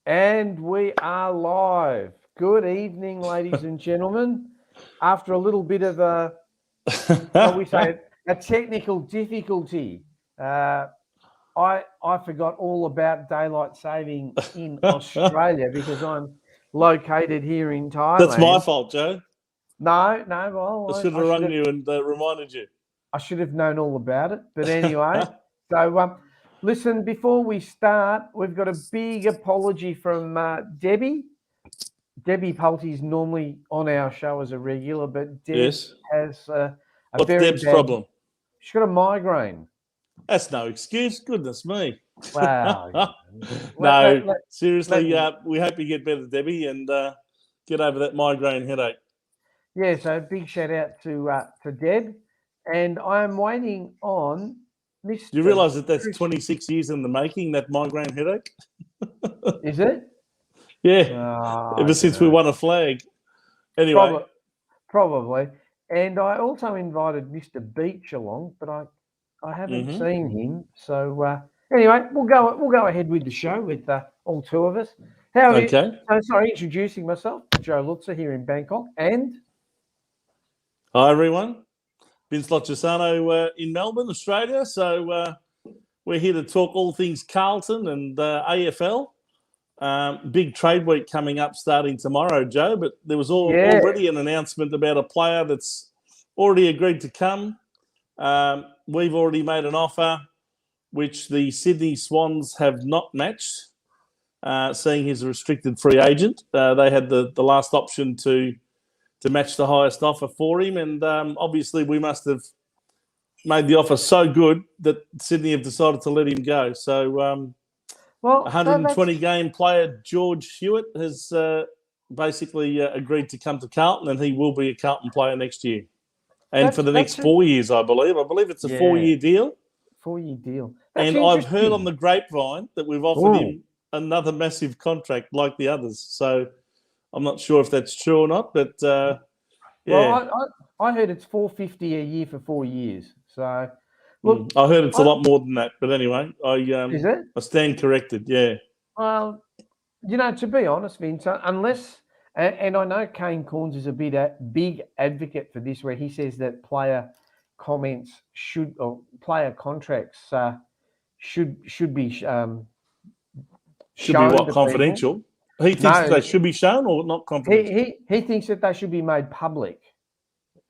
And we are live. Good evening, ladies and gentlemen. After a little bit of a technical difficulty, I forgot all about daylight saving in Australia because I'm located here in Thailand. That's my fault, Joe. No. Well, I should have rung you and reminded you. I should have known all about it. But anyway, so listen, before we start, we've got a big apology from Debbie. Debbie Pulty's normally on our show as a regular, but Deb has What's Deb's problem? She's got a migraine. That's no excuse. Goodness me. Wow. Seriously, we hope you get better, Debbie, and get over that migraine headache. Yeah, so big shout out to Deb. And I'm waiting on Mr. Do you realise that's 26 years in the making, that migraine headache? Is it? Yeah. Ever since we won a flag. Anyway. Probably. And I also invited Mr. Beach along, but I haven't seen him. So anyway, we'll go ahead with the show with all two of us. How are you? Sorry, introducing myself, Joe Lutzer here in Bangkok, and hi everyone. Vince Lochisano in Melbourne, Australia. So we're here to talk all things Carlton and AFL. Big trade week coming up starting tomorrow, Joe, but there was already an announcement about a player that's already agreed to come. We've already made an offer which the Sydney Swans have not matched, seeing he's a restricted free agent. They had the last option to match the highest offer for him. And obviously we must have made the offer so good that Sydney have decided to let him go. So 120-game player George Hewitt has basically agreed to come to Carlton, and he will be a Carlton player next year. And for the next 4 years, I believe. I believe it's a 4-year deal. 4-year deal. And I've heard on the grapevine that we've offered him another massive contract like the others. So I'm not sure if that's true or not, but yeah. Well, I heard it's $450 a year for 4 years. So, look, I heard it's a lot more than that. But anyway, is it? I stand corrected. Yeah. Well, to be honest, Vince, unless and I know Kane Corns is a big advocate for this, where he says that player comments player contracts should be shown confidential. People. He thinks they should be shown or not confidential? He thinks that they should be made public,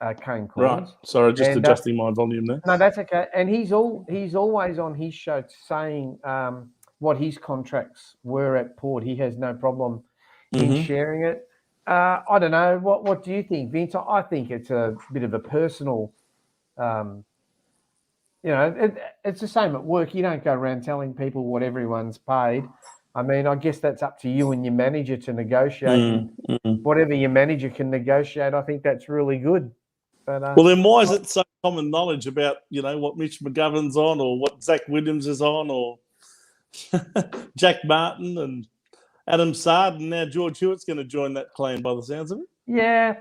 Kane Corns. Right. Sorry, just adjusting my volume there. No, that's okay. And he's always on his show saying what his contracts were at Port. He has no problem in sharing it. I don't know. What do you think, Vince? I think it's a bit of a personal it's the same at work. You don't go around telling people what everyone's paid. I mean, I guess that's up to you and your manager to negotiate. Whatever your manager can negotiate, I think that's really good. But, well, then why is it so common knowledge about, what Mitch McGovern's on or what Zach Williams is on or Jack Martin and Adam Sard, and now George Hewitt's going to join that clan by the sounds of it? Yeah.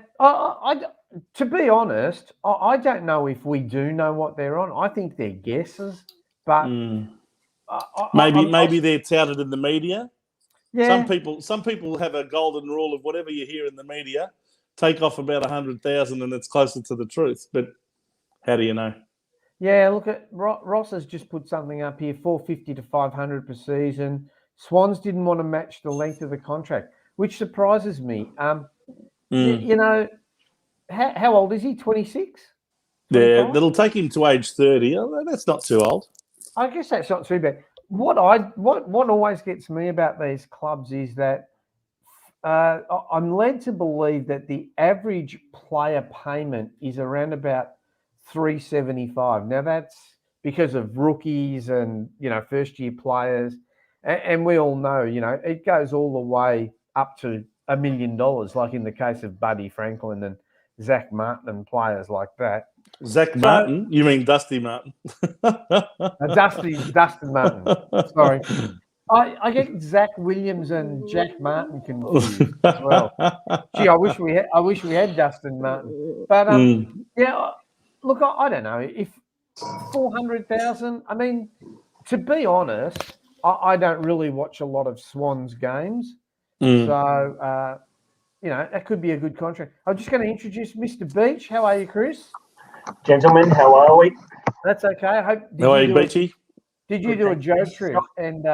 To be honest, I don't know if we do know what they're on. I think they're guesses, but... Maybe they're touted in the media. Yeah. Some people have a golden rule of whatever you hear in the media, take off about 100,000 and it's closer to the truth. But how do you know? Yeah, look at Ross has just put something up here: 450 to 500 per season. Swans didn't want to match the length of the contract, which surprises me. How old is he? 26. Yeah, that'll take him to age 30. That's not too old. I guess that's not too bad. What always gets me about these clubs is that I'm led to believe that the average player payment is around about $375. Now that's because of rookies and first year players, and we all know it goes all the way up to $1 million, like in the case of Buddy Franklin and Zach Martin and players like that. Martin? You mean Dusty Martin? Dustin Martin. Sorry. I get Zach Williams and Jack Martin confused as well. Gee, I wish we had Dustin Martin. But look, I don't know if 400,000. I mean, to be honest, I don't really watch a lot of Swans games. Mm. So, that could be a good contract. I'm just going to introduce Mr. Beach. How are you, Chris? Gentlemen, how are we? That's okay. I hope. How are you, Beachy? Did you do a Joe trip and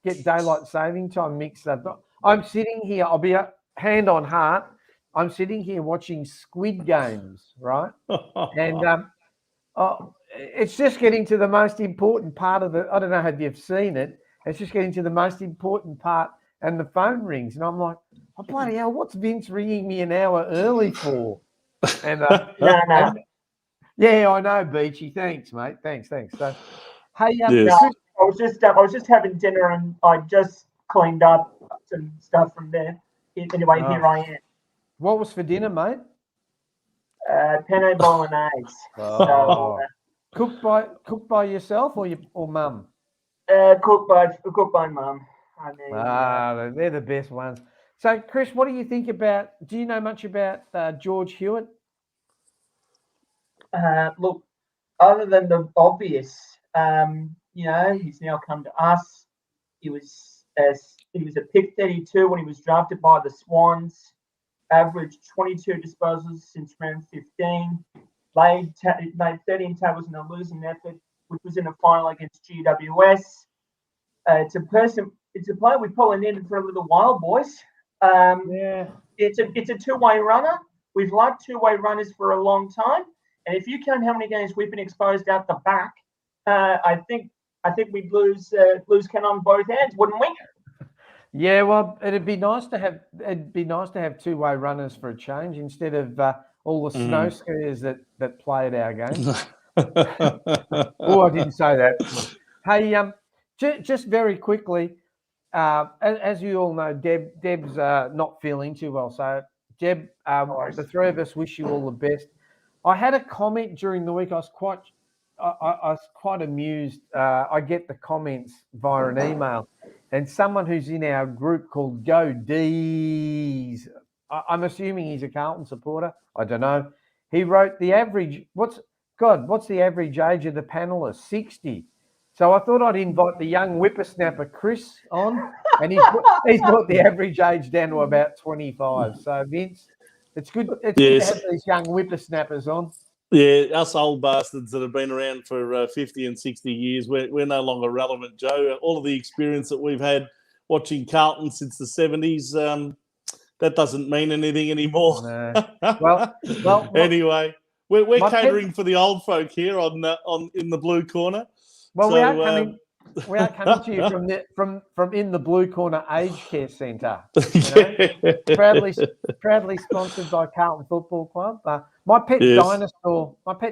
get daylight saving time mixed up? I'm sitting here. I'll be hand on heart. I'm sitting here watching Squid Games, right? And it's just getting to the most important part of I don't know if you've seen it. It's just getting to the most important part, and the phone rings, and I'm like, oh, bloody hell, what's Vince ringing me an hour early for? And No. Yeah, I know, Beachy. Thanks, mate. Thanks. So, hey, Yes. No, I was just having dinner, and I just cleaned up some stuff from there. Anyway, here I am. What was for dinner, mate? Penne bolognese. Oh. Cooked by yourself or mum? Cooked by mum. I mean, they're the best ones. So, Chris, what do you think about? Do you know much about George Hewitt? look, other than the obvious, he's now come to us. He was a pick 32 when he was drafted by the Swans. Averaged 22 disposals since round 15. Made 13 tackles in a losing effort, which was in a final against GWS. It's a player we probably needed for a little while, boys. It's a two-way runner. We've liked two-way runners for a long time, and if you count how many games we've been exposed out the back, I think we'd lose count on both hands, wouldn't we? Yeah, well, it'd be nice to have two-way runners for a change instead of all the snow skiers that play at our game. Oh, I didn't say that. Hey, just very quickly, as you all know, Deb's not feeling too well. So, Deb, the three of us wish you all the best. I had a comment during the week. I was quite amused. I get the comments via an email, and someone who's in our group called Go D's. I'm assuming he's a Carlton supporter. I don't know. He wrote the average. What's the average age of the panelists? 60. So I thought I'd invite the young whippersnapper Chris on, and he's brought the average age down to about 25. So Vince, it's good. It's good to have these young whippersnappers on. Yeah, us old bastards that have been around for 50 and 60 years, we're no longer relevant, Joe. All of the experience that we've had watching Carlton since the 70s, that doesn't mean anything anymore. No. Well, anyway, we're catering for the old folk here on in the blue corner. Well, so, we are coming to you from in the blue corner aged care centre. Proudly sponsored by Carlton Football Club. My pet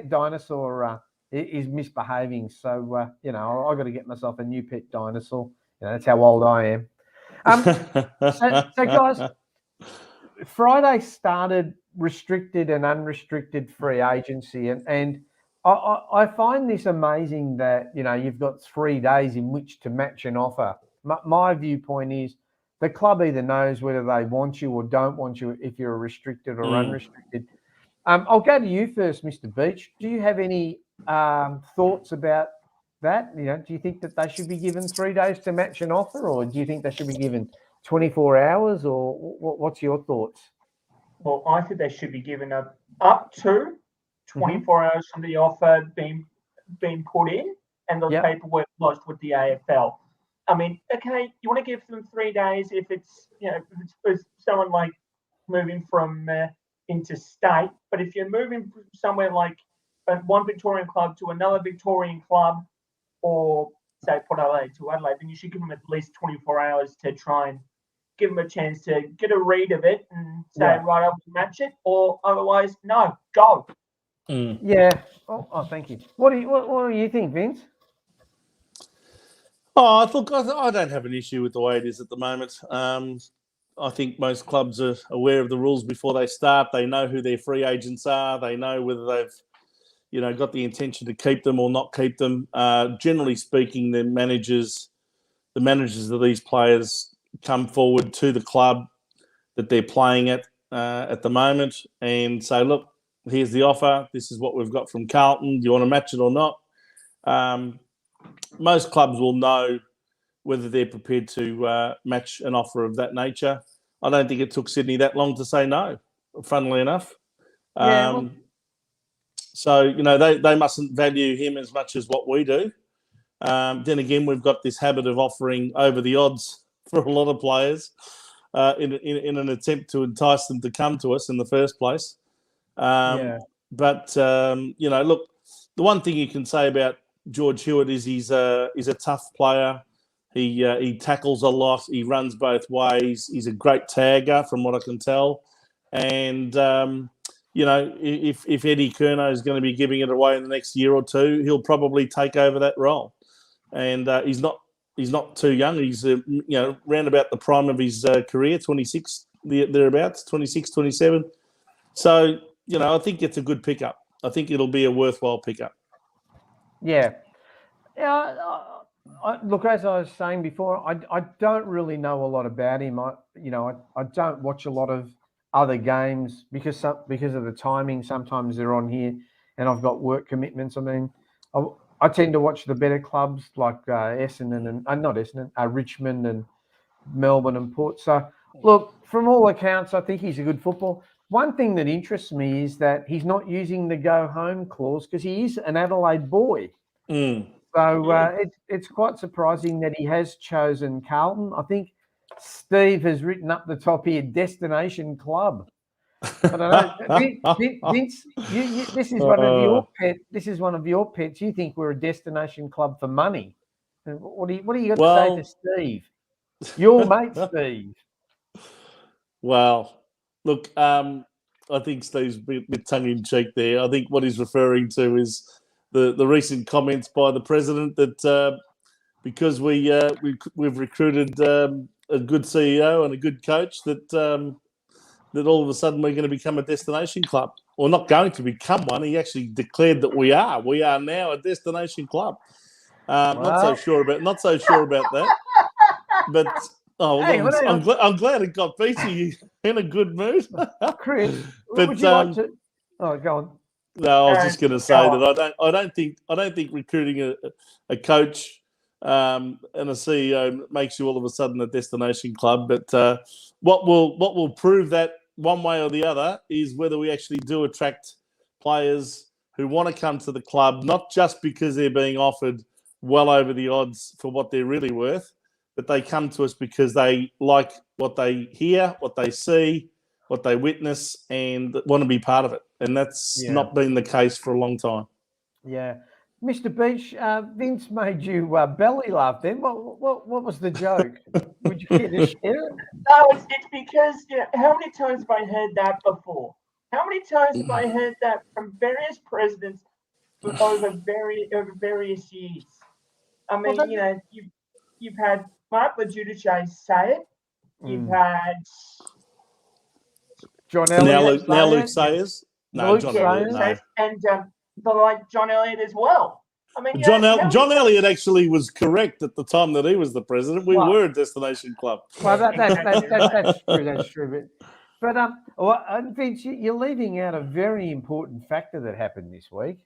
dinosaur is misbehaving, so I've got to get myself a new pet dinosaur. That's how old I am. So guys, Friday started restricted and unrestricted free agency, and I find this amazing that you've got 3 days in which to match an offer. My viewpoint is the club either knows whether they want you or don't want you if you're restricted or unrestricted. I'll go to you first, Mr. Beach. Do you have any thoughts about that? Do you think that they should be given 3 days to match an offer, or do you think they should be given 24 hours, or what's your thoughts? Well, I think they should be given up to 24 hours from the offer being put in and the paperwork lodged with the AFL. I mean, okay, you want to give them 3 days if it's someone like moving from interstate, but if you're moving from somewhere like one Victorian club to another Victorian club, or say Port Adelaide to Adelaide, then you should give them at least 24 hours to try and give them a chance to get a read of it and say, right, I'll match it, or otherwise, no, go. Yeah. Oh, thank you. What do you think, Vince? Oh, look, I don't have an issue with the way it is at the moment. I think most clubs are aware of the rules before they start. They know who their free agents are. They know whether they've, got the intention to keep them or not keep them. Generally speaking, the managers of these players come forward to the club that they're playing at the moment and say, look, here's the offer. This is what we've got from Carlton. Do you want to match it or not? Most clubs will know whether they're prepared to match an offer of that nature. I don't think it took Sydney that long to say no, funnily enough. Yeah, So, they mustn't value him as much as what we do. Then again, we've got this habit of offering over the odds for a lot of players in an attempt to entice them to come to us in the first place. But, look, the one thing you can say about George Hewitt is he's a tough player. He tackles a lot. He runs both ways. He's a great tagger, from what I can tell. And, if Eddie Curnow is going to be giving it away in the next year or two, he'll probably take over that role. And he's not too young. He's, round about the prime of his career, 26, thereabouts, 26, 27. So, I think it's a good pickup. I think it'll be a worthwhile pickup. Yeah. Look, as I was saying before, I don't really know a lot about him. I don't watch a lot of other games because of the timing. Sometimes they're on here, and I've got work commitments. I mean, I tend to watch the better clubs like Essendon and not Essendon, Richmond and Melbourne and Port. So, look, from all accounts, I think he's a good footballer. One thing that interests me is that he's not using the go home clause because he is an Adelaide boy. So it's quite surprising that he has chosen Carlton. I think Steve has written up the top here, destination club. I don't know, Vince. This is one of your pets. This is one of your pets. You think we're a destination club for money? What do you got to say to Steve? Your mate, Steve. Well, look, I think Steve's a bit tongue in cheek there. I think what he's referring to is the recent comments by the president that because we've recruited a good CEO and a good coach that all of a sudden we're going to become a destination club. Or not going to become one. He actually declared that we are. We are now a destination club. Not so sure about that. But I'm glad it got Beatty in a good mood. Chris, would you like to? Oh, go on. No, I was just going to say that I don't think recruiting a coach and a CEO makes you all of a sudden a destination club. But what will prove that one way or the other is whether we actually do attract players who want to come to the club, not just because they're being offered well over the odds for what they're really worth, but they come to us because they like what they hear, what they see, what they witness, and want to be part of it. And that's not been the case for a long time. Yeah. Mr. Beach, Vince made you belly laugh then. What was the joke? Would you care to share it? No, it's because, how many times have I heard that before? How many times have I heard that from various presidents over various years? I mean, you've had Mark Lejudice say it. You've had John Elliott. Now Luke Sayers. No, John Elliott. No. And John Elliott as well. I mean, John Elliott actually was correct at the time that he was the president. We were a destination club. Well, that's true. That's true. But Vince, you're leaving out a very important factor that happened this week.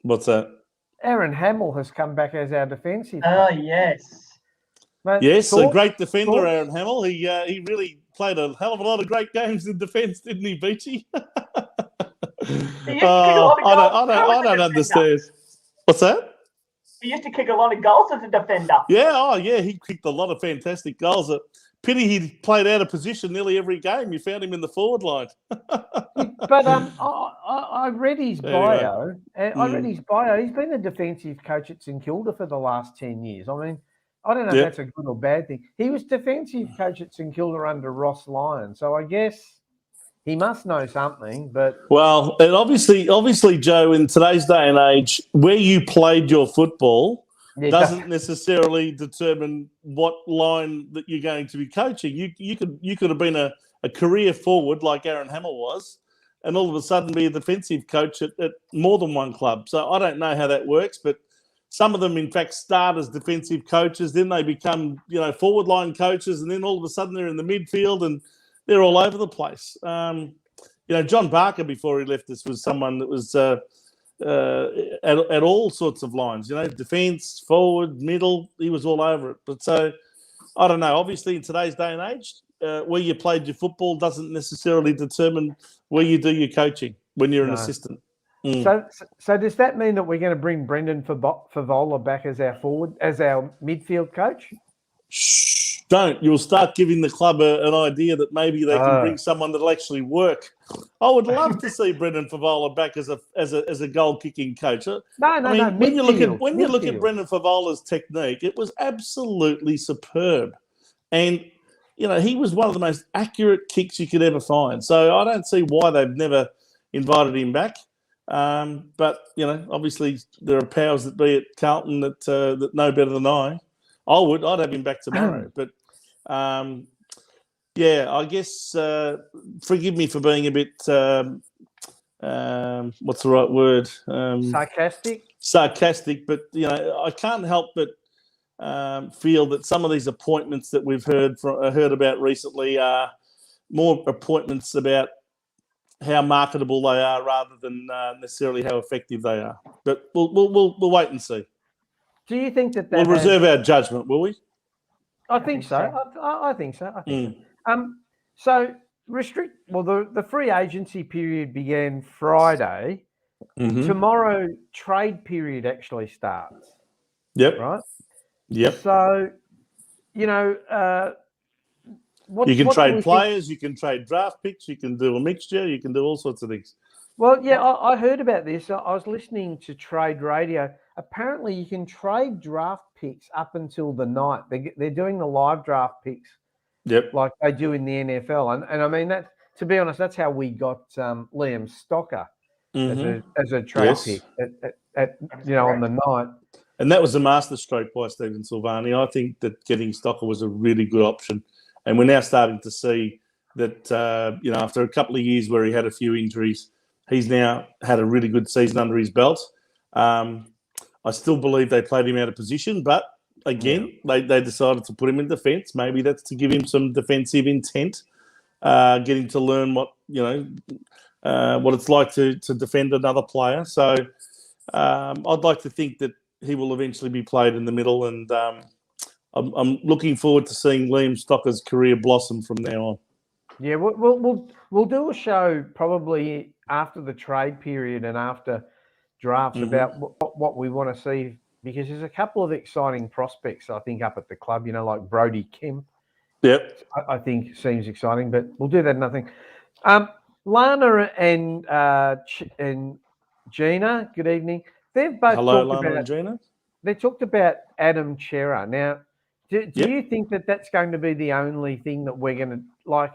What's that? Aaron Hamill has come back as our defensive. Oh, yes. Mate, yes, a great defender, Aaron Hamill. He really played a hell of a lot of great games in defence, didn't he, Beachy? I don't understand. What's that? He used to kick a lot of goals as a defender. Yeah, he kicked a lot of fantastic goals. Pity he played out of position nearly every game. You found him in the forward line. But I read his bio. He's been a defensive coach at St Kilda for the last 10 years. I mean, I don't know if that's a good or bad thing. He was defensive coach at St Kilda under Ross Lyon. So I guess he must know something. But and obviously, Joe, in today's day and age, where you played your football doesn't necessarily determine what line that you're going to be coaching. You could have been a career forward like Aaron Hamill was, and all of a sudden be a defensive coach at more than one club. So I don't know how that works, but some of them, in fact, start as defensive coaches, then they become, forward line coaches, and then all of a sudden they're in the midfield and they're all over the place. John Barker, before he left us, was someone that was at all sorts of lines. Defence, forward, middle, he was all over it. But so I don't know. Obviously, in today's day and age, where you played your football doesn't necessarily determine where you do your coaching when you're an assistant. So does that mean that we're going to bring Brendan Favola back as our midfield coach? Shh, don't. You'll start giving the club an idea that maybe they can bring someone that'll actually work. I would love to see Brendan Favola back as a goal kicking coach. No. When you look at Brendan Favola's technique, it was absolutely superb, and he was one of the most accurate kicks you could ever find. So I don't see why they've never invited him back. But obviously there are powers that be at Carlton that know better than I. I'd have him back tomorrow. But I guess forgive me for being a bit what's the right word? Sarcastic, but I can't help but feel that some of these appointments that we've heard about recently are more appointments about how marketable they are rather than necessarily how effective they are. But we'll wait and see. Do you think that we'll reserve our judgment, will we? I think so. I think so. So the free agency period began Friday. Mm-hmm. Tomorrow trade period actually starts. Yep. Right? Yep. So, you can trade players, you can trade draft picks, you can do a mixture, you can do all sorts of things. Well, yeah, I heard about this. I was listening to Trade Radio. Apparently, you can trade draft picks up until the night. They're doing the live draft picks, like they do in the NFL. And I mean, to be honest, that's how we got Liam Stocker as a trade pick on the night. And that was a masterstroke by Stephen Silvani. I think that getting Stocker was a really good option. And we're now starting to see that, after a couple of years where he had a few injuries, he's now had a really good season under his belt. I still believe they played him out of position, but again, they decided to put him in defence. Maybe that's to give him some defensive intent, get him to learn what it's like to defend another player. So I'd like to think that he will eventually be played in the middle, and I'm looking forward to seeing Liam Stocker's career blossom from now on. Yeah, we'll do a show probably after the trade period and after drafts about what we want to see, because there's a couple of exciting prospects, I think, up at the club, like Brodie Kim. Yep. I think seems exciting, but we'll do that another thing. Lana and Gina, good evening. They've both talked about Gina. They talked about Adam Chera. Now, do you think that that's going to be the only thing that we're going to like?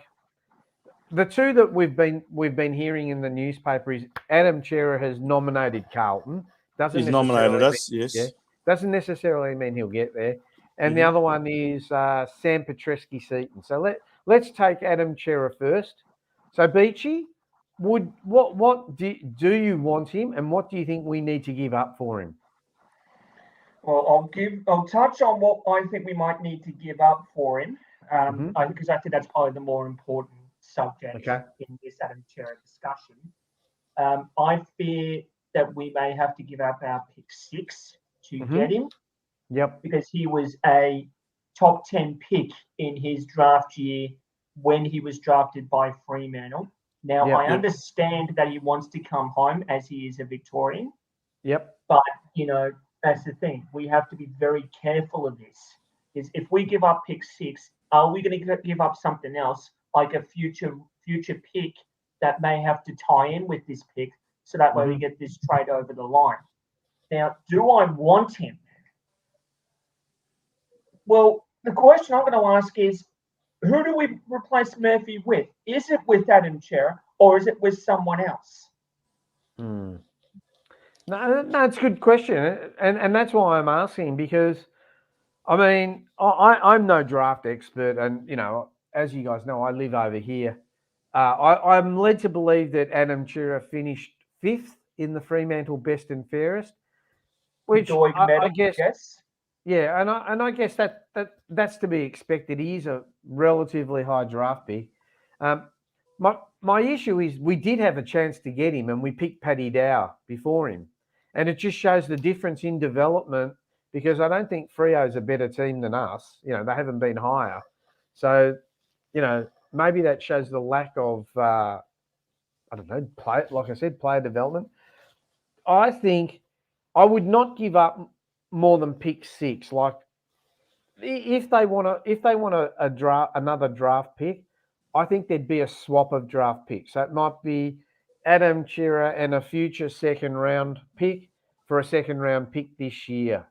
The two that we've been hearing in the newspaper is Adam Chera has nominated Carlton. He's nominated us, yes. Yeah, doesn't necessarily mean he'll get there. And the other one is Sam Petreski-Seaton. So let's take Adam Chera first. So Beachy, what do you want him, and what do you think we need to give up for him? Well, I'll touch on what I think we might need to give up for him, because I think that's probably the more important subject in this Adam Chera discussion. I fear that we may have to give up our pick 6 to get him. Yep. Because he was a top 10 pick in his draft year when he was drafted by Fremantle. Now, I understand that he wants to come home as he is a Victorian. Yep. But, that's the thing. We have to be very careful of this. Is if we give up pick 6, are we going to give up something else, like a future pick that may have to tie in with this pick, so that way we get this trade over the line? Now, do I want him? Well, the question I'm going to ask is, who do we replace Murphy with? Is it with Adam Chera, or is it with someone else? No, it's a good question, and that's why I'm asking, because, I mean, I'm no draft expert, and, as you guys know, I live over here. I'm led to believe that Adam Chera finished 5th in the Fremantle Best and Fairest, which I guess. Yeah, and I guess that's to be expected. He is a relatively high draft pick. My issue is we did have a chance to get him, and we picked Paddy Dow before him, and it just shows the difference in development because I don't think Freo's a better team than us. You know, they haven't been higher. So, you know, maybe that shows the lack of, I don't know, player development. I think I would not give up more than pick 6. Like, if they want another draft pick, I think there'd be a swap of draft picks. So it might be Adam Chera and a future second round pick for a second round pick this year.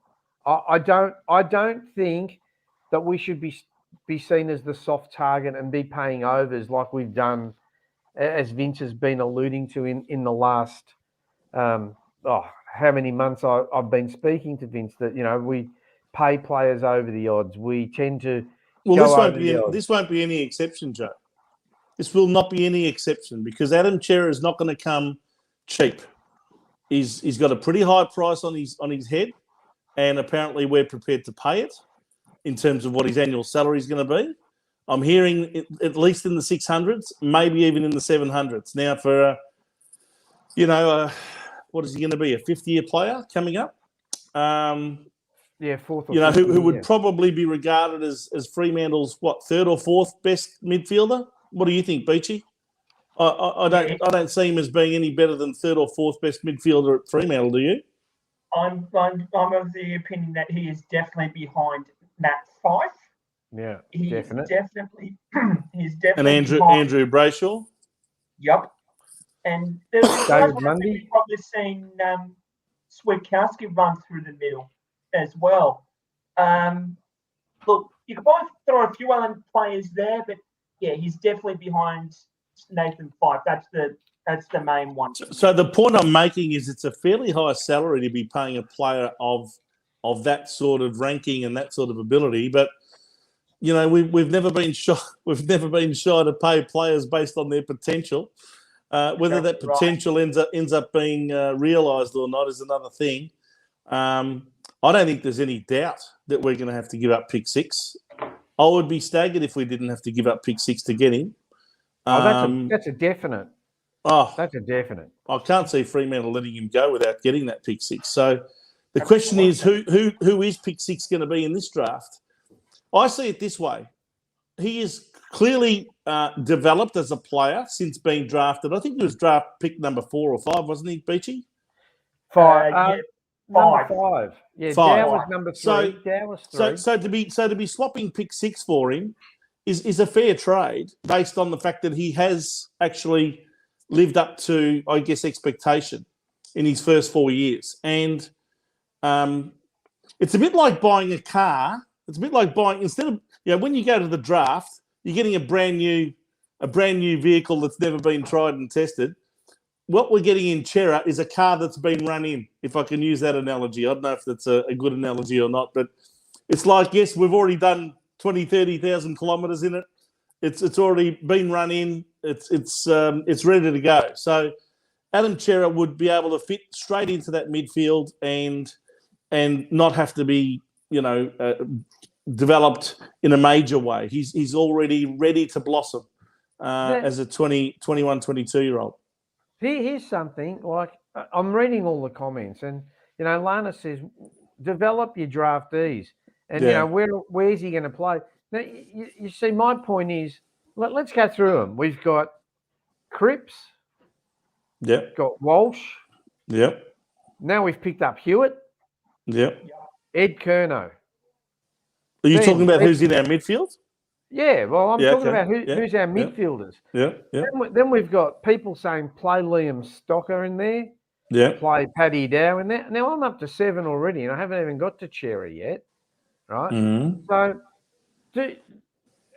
I don't think that we should be seen as the soft target and be paying overs like we've done, as Vince has been alluding to in the last how many months I've been speaking to Vince, that, you know, we pay players over the odds. We tend to this won't be any exception, Joe. This will not be any exception, because Adam Chera is not going to come cheap. He's got a pretty high price on his head, and apparently we're prepared to pay it in terms of what his annual salary is going to be. I'm hearing it, at least in the 600s, maybe even in the 700s. Now, for what is he going to be? A 50-year player coming up? Fourth. You know, who would probably be regarded as Fremantle's third or fourth best midfielder? What do you think, Beachy? I don't see him as being any better than third or fourth best midfielder at Fremantle. Do you? I'm of the opinion that he is definitely behind Matt Fyfe. Yeah, he's definitely. And Andrew Brayshaw. Yep. And there's David Mundy. We've probably seen Swiatkowski run through the middle as well. Look, you can probably throw a few other players there, but yeah, he's definitely behind Nathan Fyfe. That's the main one. So the point I'm making is it's a fairly high salary to be paying a player of that sort of ranking and that sort of ability, but you know, we've never been shy. We've never been shy to pay players based on their potential. Whether that potential ends up being realised or not is another thing. I don't think there's any doubt that we're going to have to give up pick 6. I would be staggered if we didn't have to give up pick 6 to get him. That's a definite. That's a definite. I can't see Fremantle letting him go without getting that pick 6. So the question is, who is pick 6 going to be in this draft? I see it this way. He is clearly developed as a player since being drafted. I think he was draft pick number 4 or 5, wasn't he, Beachy? 5. Number 5. Yeah, 5. Dow was number 3. Dow was 3. So to be swapping pick 6 for him is a fair trade based on the fact that he has actually lived up to, I guess, expectation in his first 4 years. And it's a bit like buying a car. It's a bit like buying, instead of, you know, when you go to the draft, you're getting a brand new vehicle that's never been tried and tested. What we're getting in Chera is a car that's been run in, if I can use that analogy. I don't know if that's a good analogy or not, but it's like, yes, we've already done 20, 30,000 kilometres in it. It's already been run in. It's ready to go. So Adam Chera would be able to fit straight into that midfield and not have to be, developed in a major way. He's already ready to blossom as a 21, 22-year-old. Here's something, like, I'm reading all the comments, and, Lana says, develop your draftees. And, where's he going to play? Now, you see, my point is, let's go through them. We've got Cripps. Yep. Got Walsh. Yep. Now we've picked up Hewitt. Yep. Ed Curnow. Are you talking about who's in our midfield? Yeah, well, I'm talking about who's our midfielders. Yeah. Then we've got people saying play Liam Stocker in there. Yeah. Play Paddy Dow in there. Now I'm up to 7 already, and I haven't even got to Cherry yet. Right? Mm-hmm. So,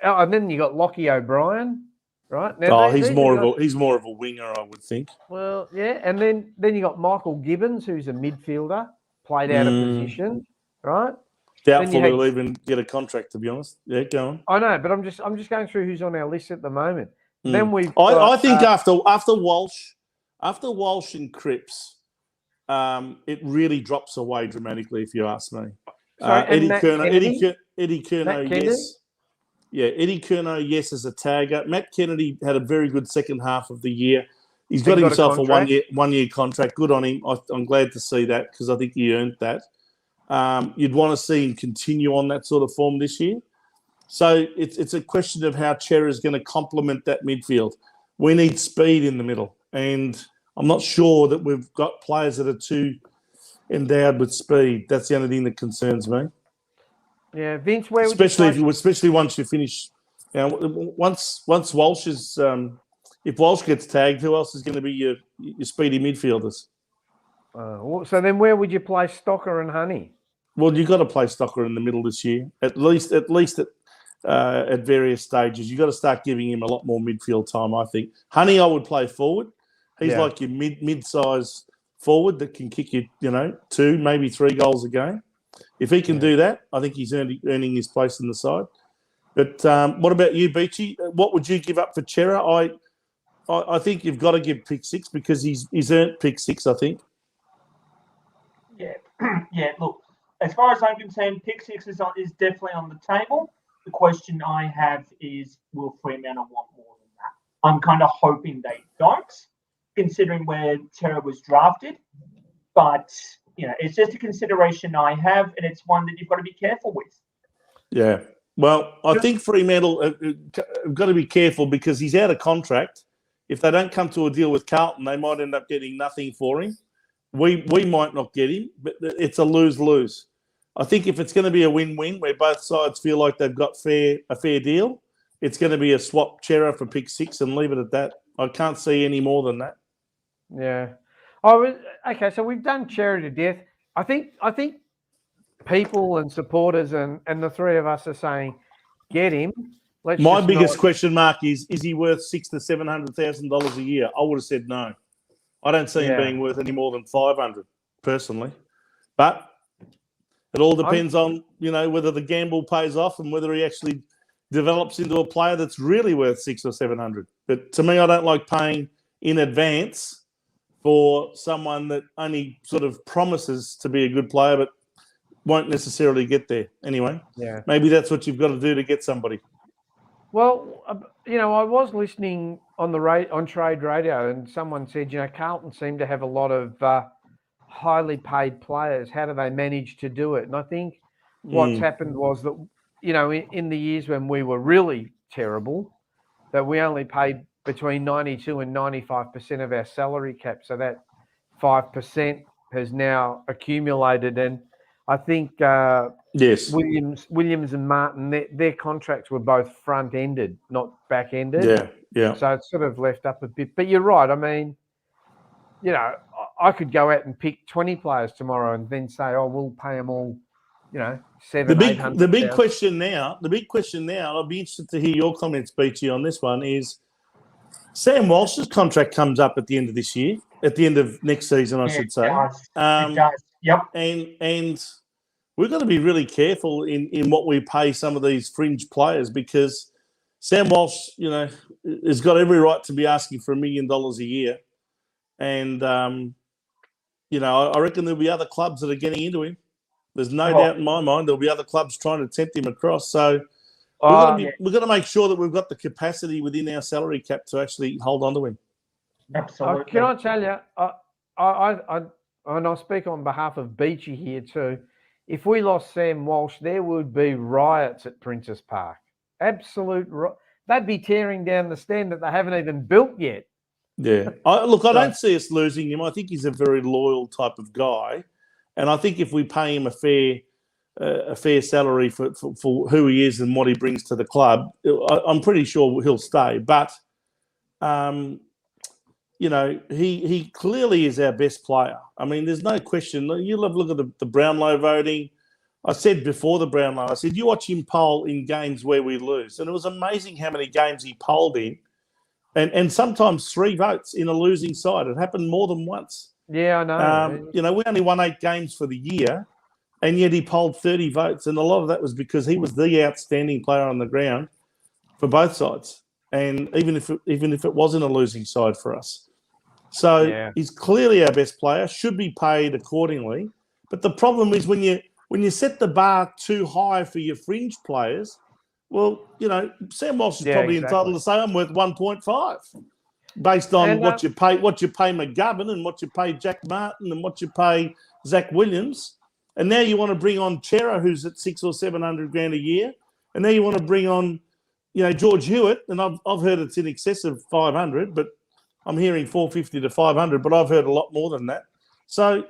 and then you got Lockie O'Brien, right? Now, he's more of a winger, I would think. Well, yeah, and then you got Michael Gibbons, who's a midfielder, played out of position, right? Doubtful he'll even get a contract, to be honest. Yeah, go on. I know, but I'm just going through who's on our list at the moment. Then I think after Walsh and Cripps, it really drops away dramatically, if you ask me. Eddie Curnow, yes. Yeah, Eddie Curnow, yes, as a tagger. Matt Kennedy had a very good second half of the year. He's got himself a one-year contract. Good on him. I'm glad to see that, because I think he earned that. You'd want to see him continue on that sort of form this year. So it's a question of how Cerra is going to complement that midfield. We need speed in the middle, and I'm not sure that we've got players that are too endowed with speed. That's the only thing that concerns me. Yeah, Vince, where especially once you finish. Once Walsh is, if Walsh gets tagged, who else is going to be your speedy midfielders? So then, where would you play Stocker and Honey? Well, you've got to play Stocker in the middle this year, at least at various stages. You've got to start giving him a lot more midfield time, I think. Honey, I would play forward. He's like your mid-size forward that can kick you, 2, maybe 3 goals a game. If he can do that, I think he's earning his place in the side. But what about you, Beachy? What would you give up for Cerra? I think you've got to give pick 6 because he's earned pick 6, I think. Yeah, yeah. Look, as far as I'm concerned, pick 6 is definitely on the table. The question I have is, will Fremantle want more than that? I'm kind of hoping they don't, considering where Cerra was drafted. But, it's just a consideration I have, and it's one that you've got to be careful with. Yeah. Well, I think Fremantle have got to be careful because he's out of contract. If they don't come to a deal with Carlton, they might end up getting nothing for him. We might not get him, but it's a lose-lose. I think if it's going to be a win-win where both sides feel like they've got a fair deal, it's going to be a swap Cerra for pick 6 and leave it at that. I can't see any more than that. Yeah. Okay, so we've done Cerra to death. I think people and supporters and the three of us are saying, get him. My biggest question mark is he worth $600,000 to $700,000 a year? I would have said no. I don't see him being worth any more than 500 personally. But it all depends on, whether the gamble pays off and whether he actually develops into a player that's really worth 600 or 700. But to me, I don't like paying in advance for someone that only sort of promises to be a good player but won't necessarily get there. Anyway, maybe that's what you've got to do to get somebody. Well, I was listening on trade radio, and someone said, Carlton seemed to have a lot of highly paid players. How do they manage to do it? And I think what's happened was that, in the years when we were really terrible, that we only paid between 92 and 95% of our salary cap. So that 5% has now accumulated. And I think Williams and Martin, their contracts were both front-ended, not back-ended. Yeah. So it's sort of left up a bit. But you're right. I mean, I could go out and pick 20 players tomorrow and then say, we'll pay them all, $700,000. The big question now, I'll be interested to hear your comments, Beachy, on this one, is Sam Walsh's contract comes up at the end of this year, at the end of next season, I should say. It does. Yep. And we've got to be really careful in what we pay some of these fringe players because Sam Walsh, has got every right to be asking for $1 million a year. And, I reckon there'll be other clubs that are getting into him. There's no doubt in my mind there'll be other clubs trying to tempt him across. So we've got to make sure that we've got the capacity within our salary cap to actually hold on to him. Absolutely. Can I tell you, and I'll speak on behalf of Beachy here too, if we lost Sam Walsh, there would be riots at Princess Park. Absolute they'd be tearing down the stand that they haven't even built yet. Yeah. I don't see us losing him. I think he's a very loyal type of guy. And I think if we pay him a fair salary for who he is and what he brings to the club, I'm pretty sure he'll stay. But, he clearly is our best player. I mean, there's no question. You look at the Brownlow voting. I said before the Brownlow, I said, you watch him poll in games where we lose. And it was amazing how many games he polled in. And sometimes 3 votes in a losing side. It happened more than once. Yeah, I know. We only won 8 games for the year, and yet he polled 30 votes. And a lot of that was because he was the outstanding player on the ground for both sides. And even if it wasn't a losing side for us. So he's clearly our best player, should be paid accordingly. But the problem is when you set the bar too high for your fringe players, well, Sam Walsh is probably entitled to say I'm worth 1.5 based on what you pay McGovern and what you pay Jack Martin and what you pay Zach Williams. And now you want to bring on Chera, who's at 600 or 700 grand a year. And now you want to bring on, George Hewitt. And I've heard it's in excess of 500, but I'm hearing 450 to 500, but I've heard a lot more than that. So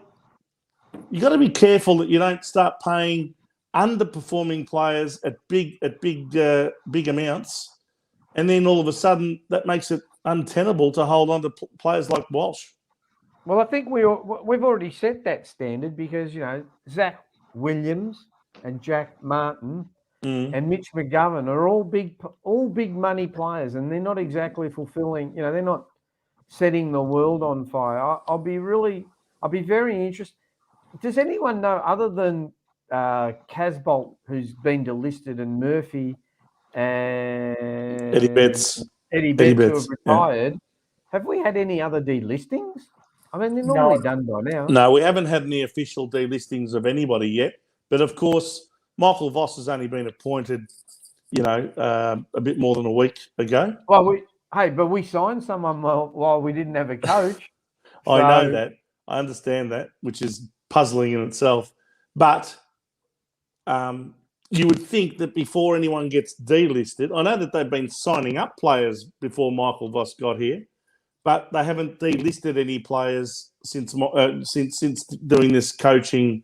you got to be careful that you don't start paying underperforming players at big amounts, and then all of a sudden that makes it untenable to hold on to players like Walsh. Well, I think we've already set that standard because Zach Williams and Jack Martin and Mitch McGovern are all big money players, and they're not exactly fulfilling. They're not setting the world on fire. I'll be very interested. Does anyone know, other than Casbolt, who's been delisted, and Murphy and Eddie Betts who have retired, have we had any other delistings? I mean, they're normally done by now. No, we haven't had any official delistings of anybody yet. But of course, Michael Voss has only been appointed, a bit more than a week ago. Well, but we signed someone while we didn't have a coach. I know that. I understand that, which is puzzling in itself. But you would think that before anyone gets delisted, I know that they've been signing up players before Michael Voss got here, but they haven't delisted any players since doing this coaching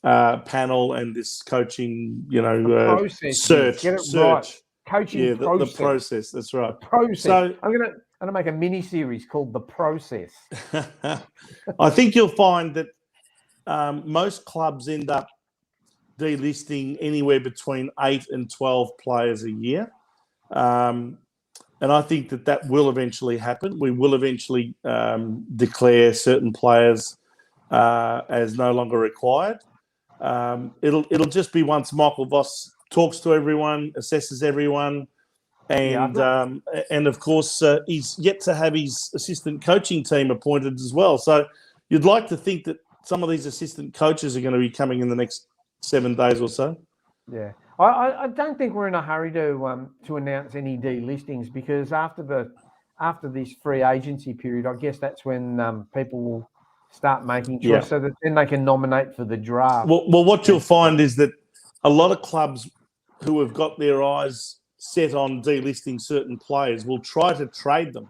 panel and this coaching, process. search. Get it search. Right. Coaching process. The process. That's right. Process. So I'm gonna make a mini series called The Process. I think you'll find that most clubs end up delisting anywhere between 8 and 12 players a year. And I think that will eventually happen. We will eventually declare certain players as no longer required. It'll just be once Michael Voss talks to everyone, assesses everyone, and of course he's yet to have his assistant coaching team appointed as well. So you'd like to think that some of these assistant coaches are going to be coming in the next 7 days or so. Yeah, I don't think we're in a hurry to announce any delistings, because after this free agency period, I guess that's when people will start making choice, so that then they can nominate for the draft. Well, what you'll find is that a lot of clubs who have got their eyes set on delisting certain players will try to trade them.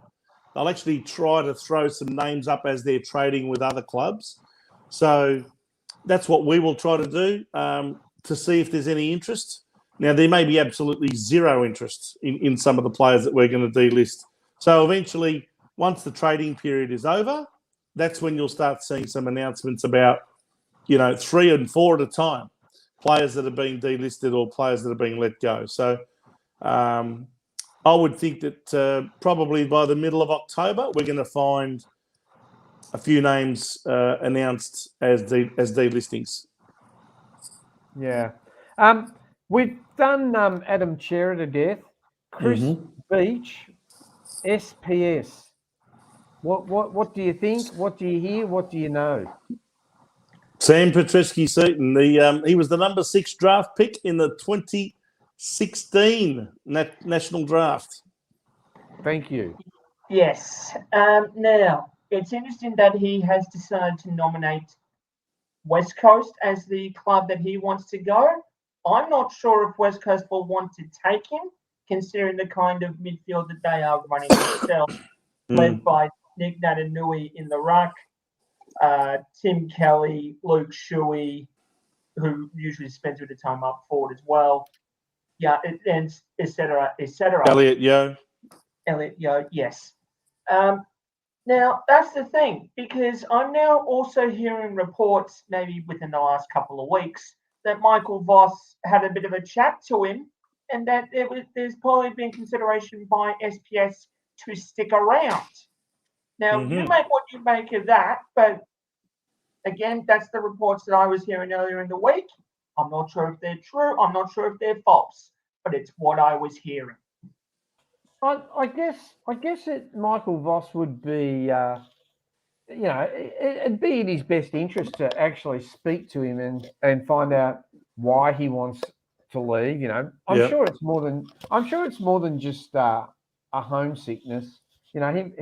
They'll actually try to throw some names up as they're trading with other clubs. So that's what we will try to do, to see if there's any interest. Now, there may be absolutely zero interest in some of the players that we're going to delist. So eventually, once the trading period is over, that's when you'll start seeing some announcements about, 3 and 4 at a time, players that are being delisted or players that are being let go. So I would think that probably by the middle of October, we're going to find a few names announced as delistings. Yeah. We've done Adam Chera to death. Chris Beach, SPS. What do you think? What do you hear? What do you know? Sam Petrescu-Seaton, he was the number 6 draft pick in the 2016 national draft. Thank you. Yes. Now, it's interesting that he has decided to nominate West Coast as the club that he wants to go. I'm not sure if West Coast will want to take him, considering the kind of midfield that they are running themselves, led by Nick Natanui in the ruck, Tim Kelly, Luke Shuey, who usually spends a bit of time up forward as well. Yeah, and et cetera, et cetera. Elliot Yeo, yes. Now, that's the thing, because I'm now also hearing reports, maybe within the last couple of weeks, that Michael Voss had a bit of a chat to him, and that there's probably been consideration by SPS to stick around. Now, you make what you make of that, but again, that's the reports that I was hearing earlier in the week. I'm not sure if they're true. I'm not sure if they're false, but it's what I was hearing. I guess that Michael Voss would be, it'd be in his best interest to actually speak to him and find out why he wants to leave. I'm sure it's more than just a homesickness. He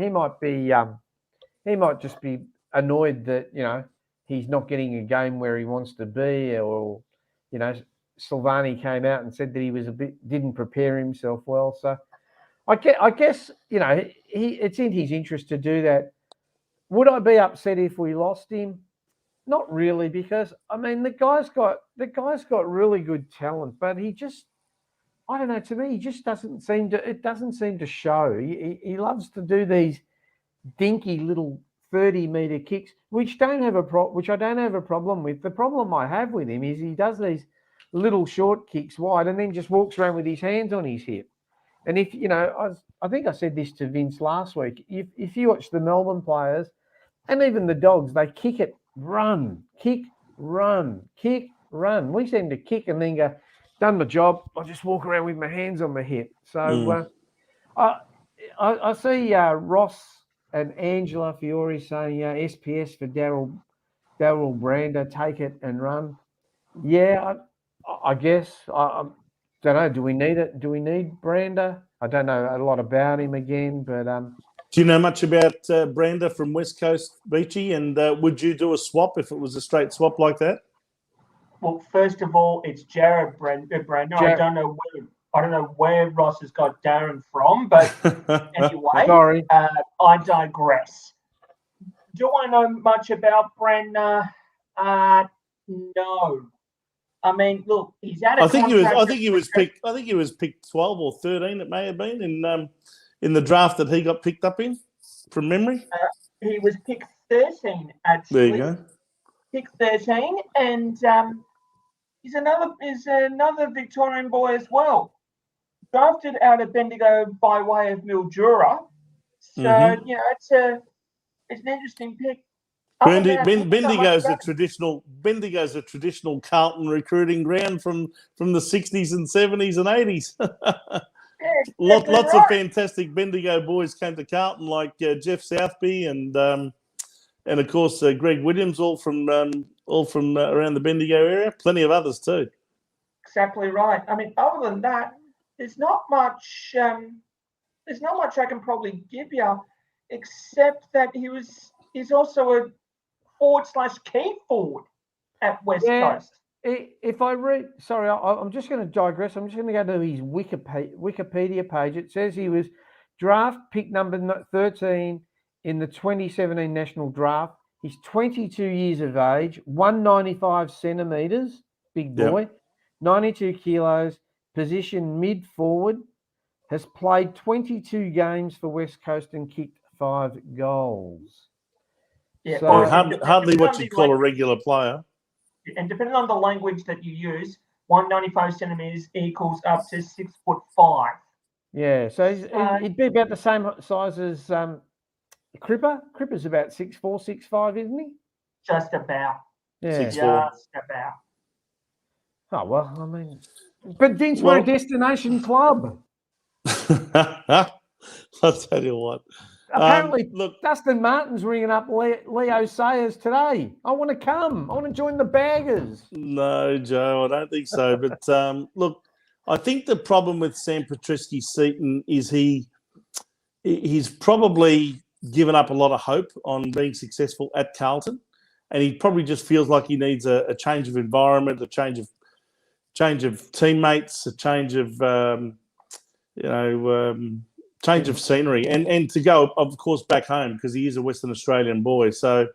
might be he might just be annoyed that he's not getting a game where he wants to be, or, you know, Silvani came out and said that he was didn't prepare himself well. So I guess, you know, it's in his interest to do that. Would I be upset if we lost him? Not really, because I mean the guy's got really good talent, but he just, I don't know, to me he just doesn't seem to show. He loves to do these dinky little 30-meter kicks, which I don't have a problem with. The problem I have with him is he does these little short kicks wide and then just walks around with his hands on his hip. And if, you know, I think I said this to Vince last week, if you watch the Melbourne players and even the Dogs, they kick it, run, kick, run, kick, run. We seem to kick and then go, done my job, I just walk around with my hands on my hip. So I see Ross and Angela Fiore saying, SPS for Daryl Brander, take it and run. Yeah, I guess. I don't know. Do we need it? Do we need Brander? I don't know a lot about him again, but do you know much about Brander from West Coast, Beachy? And would you do a swap if it was a straight swap like that? Well, first of all, it's Jared Brander. I don't know where Ross has got Darren from, but anyway, sorry. I digress. Do I know much about Brander? No. I mean, look, he's at I think he was picked 12 or 13. It may have been in the draft that he got picked up in, from memory. He was picked 13, actually. There you go. Picked 13, and he's another Victorian boy as well. Drafted out of Bendigo by way of Mildura, so you know it's an interesting pick. Bendigo's a traditional Carlton recruiting ground from the 60s and 70s and 80s. Lots of fantastic Bendigo boys came to Carlton, like Jeff Southby and of course Greg Williams, all from around the Bendigo area. Plenty of others too. Exactly right. I mean, other than that, there's not much. There's not much I can probably give you, except that he's also a forward/key forward at West Coast. If I read, sorry, I'm just going to digress. I'm just going to go to his Wikipedia page. It says he was draft pick number 13 in the 2017 national draft. He's 22 years of age, 195 centimetres, big boy, Yep. 92 kilos, position mid forward, has played 22 games for West Coast and kicked 5 goals. Yeah, So, hardly what you'd call a regular player. And depending on the language that you use, 195 centimetres equals up to 6'5". Yeah, so he'd be about the same size as Cripper. Cripper's about 6'4", 6'5", isn't he? Just about. Yeah. 6'4". Just about. Oh, well, I mean... But Dinks, we're a destination club. I'll tell you what. Apparently, look, Dustin Martin's ringing up Leo Sayers today. I want to come. I want to join the Baggers. No, Joe, I don't think so. But look, I think the problem with Sam Petrisky-Seaton is he's probably given up a lot of hope on being successful at Carlton, and he probably just feels like he needs a change of environment, a change of teammates, a change of change of scenery, and to go, of course, back home, because he is a Western Australian boy. So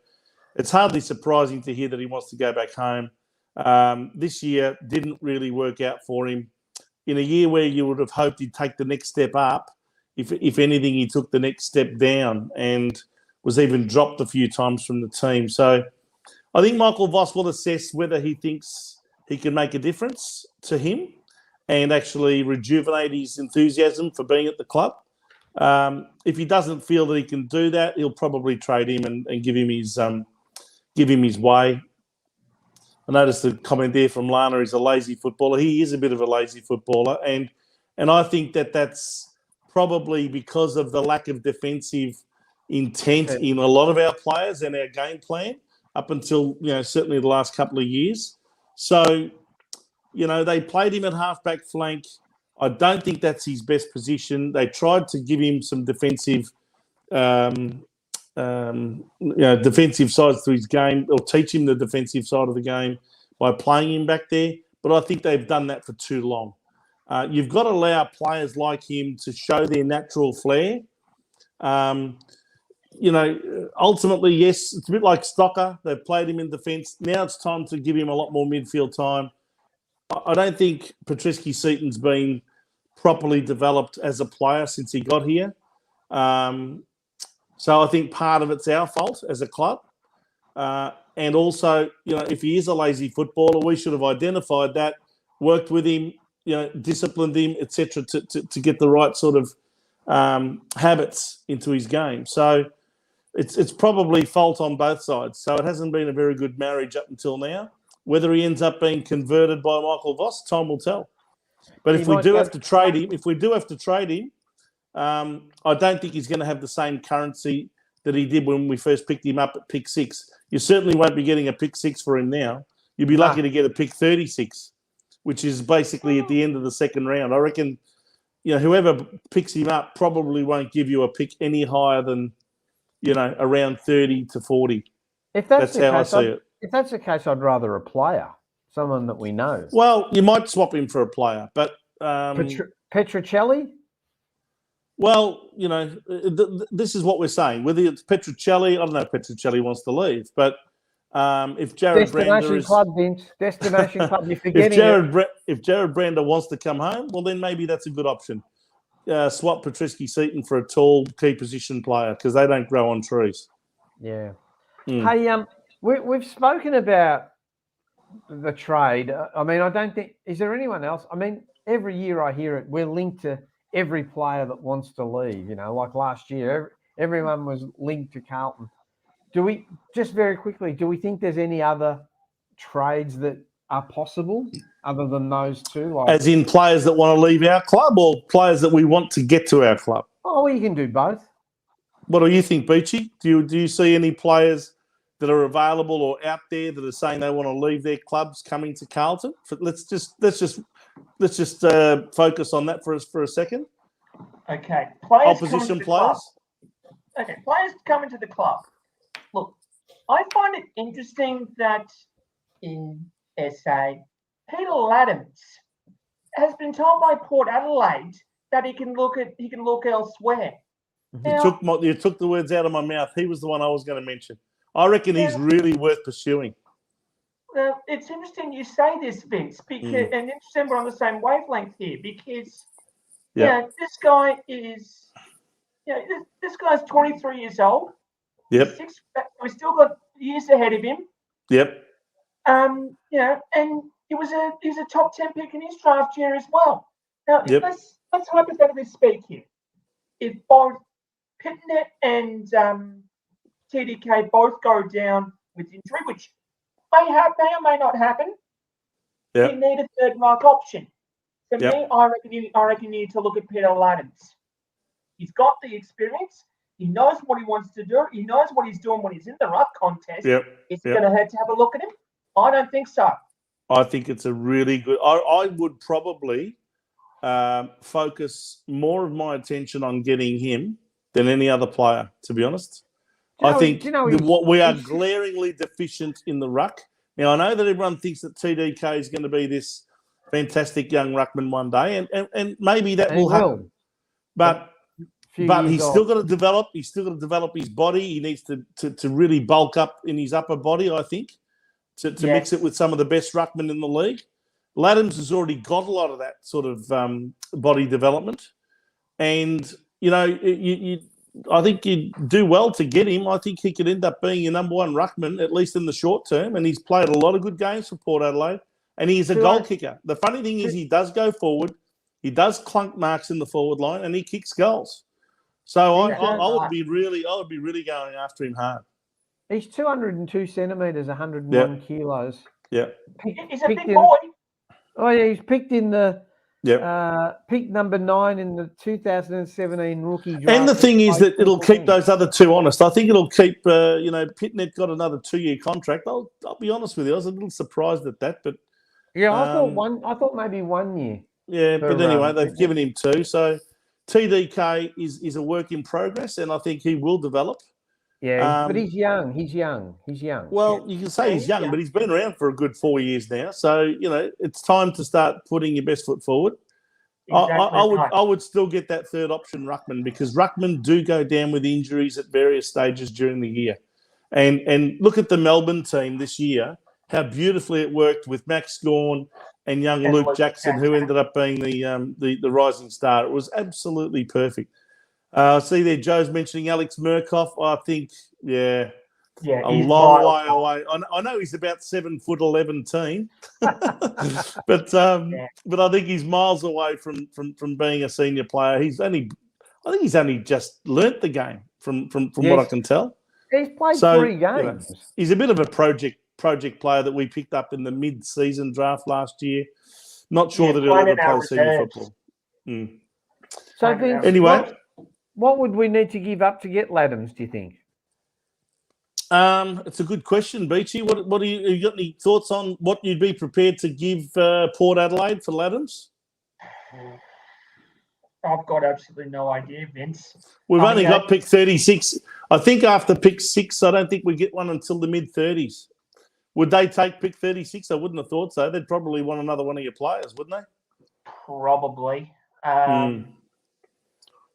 it's hardly surprising to hear that he wants to go back home. This year didn't really work out for him. In a year where you would have hoped he'd take the next step up, if anything, he took the next step down and was even dropped a few times from the team. So I think Michael Voss will assess whether he thinks he can make a difference to him and actually rejuvenate his enthusiasm for being at the club. If he doesn't feel that he can do that, he'll probably trade him and give him his way. I noticed the comment there from Lana, he's a lazy footballer. He is a bit of a lazy footballer, and I think that's probably because of the lack of defensive intent in a lot of our players and our game plan up until certainly the last couple of years. So they played him at halfback flank. I don't think that's his best position. They tried to give him some defensive defensive sides to his game, or teach him the defensive side of the game by playing him back there. But I think they've done that for too long. You've got to allow players like him to show their natural flair. Ultimately, yes, it's a bit like Stocker. They've played him in defence. Now it's time to give him a lot more midfield time. I don't think Petrevski-Seton's been properly developed as a player since he got here. So I think part of it's our fault as a club. And also, if he is a lazy footballer, we should have identified that, worked with him, disciplined him, etc., to get the right sort of habits into his game. So it's probably fault on both sides. So it hasn't been a very good marriage up until now. Whether he ends up being converted by Michael Voss, time will tell. But if we do have to trade him, I don't think he's going to have the same currency that he did when we first picked him up at pick 6. You certainly won't be getting a pick 6 for him now. You'd be lucky to get a pick 36, which is basically at the end of the second round. I reckon, whoever picks him up probably won't give you a pick any higher than, around 30 to 40. That's how I see it. If that's the case, I'd rather a player, someone that we know. Well, you might swap him for a player, but Petrocelli? Well, this is what we're saying. Whether it's Petrocelli, I don't know if Petrocelli wants to leave, but if Jared Brander is... Destination club, you're forgetting if Jared Brander wants to come home, well, then maybe that's a good option. Swap Petrevski-Seton for a tall key position player because they don't grow on trees. Yeah. Hey, we've spoken about the trade. I mean, I don't think... Is there anyone else? I mean, every year I hear it, we're linked to every player that wants to leave, like last year, everyone was linked to Carlton. Do we, just very quickly, do we think there's any other trades that are possible other than those two? As in players that want to leave our club or players that we want to get to our club? Oh, well, you can do both. What do you think, Beachy? Do you see any players that are available or out there that are saying they want to leave their clubs coming to Carlton? Let's just focus on that for a second. Okay. Opposition players. Okay, players coming to the club. Look, I find it interesting that in SA, Peter Laddams has been told by Port Adelaide that he can look elsewhere. You took the words out of my mouth. He was the one I was going to mention. I reckon he's really worth pursuing. It's interesting you say this, Vince, because and interesting we're on the same wavelength here because this guy is this guy's 23 years old. Yep. We've still got years ahead of him. Yep. And he was a top 10 pick in his draft year as well. Now let's hypothetically speak here. If both Pitnet and TDK both go down with injury, which may or may not happen, you need a third mark option. For me, I reckon you need to look at Peter Laddams. He's got the experience. He knows what he wants to do. He knows what he's doing when he's in the ruck contest. Is it going to hurt to have a look at him? I don't think so. I think it's a really good... I would probably focus more of my attention on getting him than any other player, to be honest. I think what we are glaringly deficient in the ruck. Now, I know that everyone thinks that TDK is going to be this fantastic young ruckman one day, and maybe that will happen. But he's still got to develop. He's still got to develop his body. He needs to really bulk up in his upper body, I think, to mix it with some of the best ruckmen in the league. Laddams has already got a lot of that sort of body development. And, I think you do well to get him. I think he could end up being your number one ruckman, at least in the short term. And he's played a lot of good games for Port Adelaide. And he's a goal kicker. The funny thing is he does go forward. He does clunk marks in the forward line, and he kicks goals. So I would be really going after him hard. He's 202 centimetres, 101 kilos. Yeah. He's a big boy. Oh, yeah, he's picked in the pick number 9 in the 2017 rookie draft. And the thing is that it'll keep those other two honest. I think it'll keep, Pitnet got another 2-year contract. I'll be honest with you. I was a little surprised at that, but I thought maybe 1 year. Yeah, but anyway, they've given him 2. So TDK is a work in progress, and I think he will develop. Yeah, but he's young. He's young. Well, you can say he's young, but he's been around for a good 4 years now. So, it's time to start putting your best foot forward. Exactly I would still get that third option, Ruckman, because Ruckman do go down with injuries at various stages during the year. And look at the Melbourne team this year, how beautifully it worked with Max Gawn and young Luke Jackson, who ended up being the rising star. It was absolutely perfect. See there, Joe's mentioning Alex Murkoff. I think, a long way away. I know he's about 7'11", but I think he's miles away from being a senior player. I think he's only just learnt the game from what I can tell. He's played 3 games. He's a bit of a project player that we picked up in the mid-season draft last year. Not sure that he'll ever play senior football. So Vince, anyway, what would we need to give up to get Laddams, do you think? It's a good question, Beachy. What you got any thoughts on what you'd be prepared to give Port Adelaide for Laddams? I've got absolutely no idea, Vince. We've only got pick 36. I think after pick 6, I don't think we get one until the mid-30s. Would they take pick 36? I wouldn't have thought so. They'd probably want another one of your players, wouldn't they? Probably.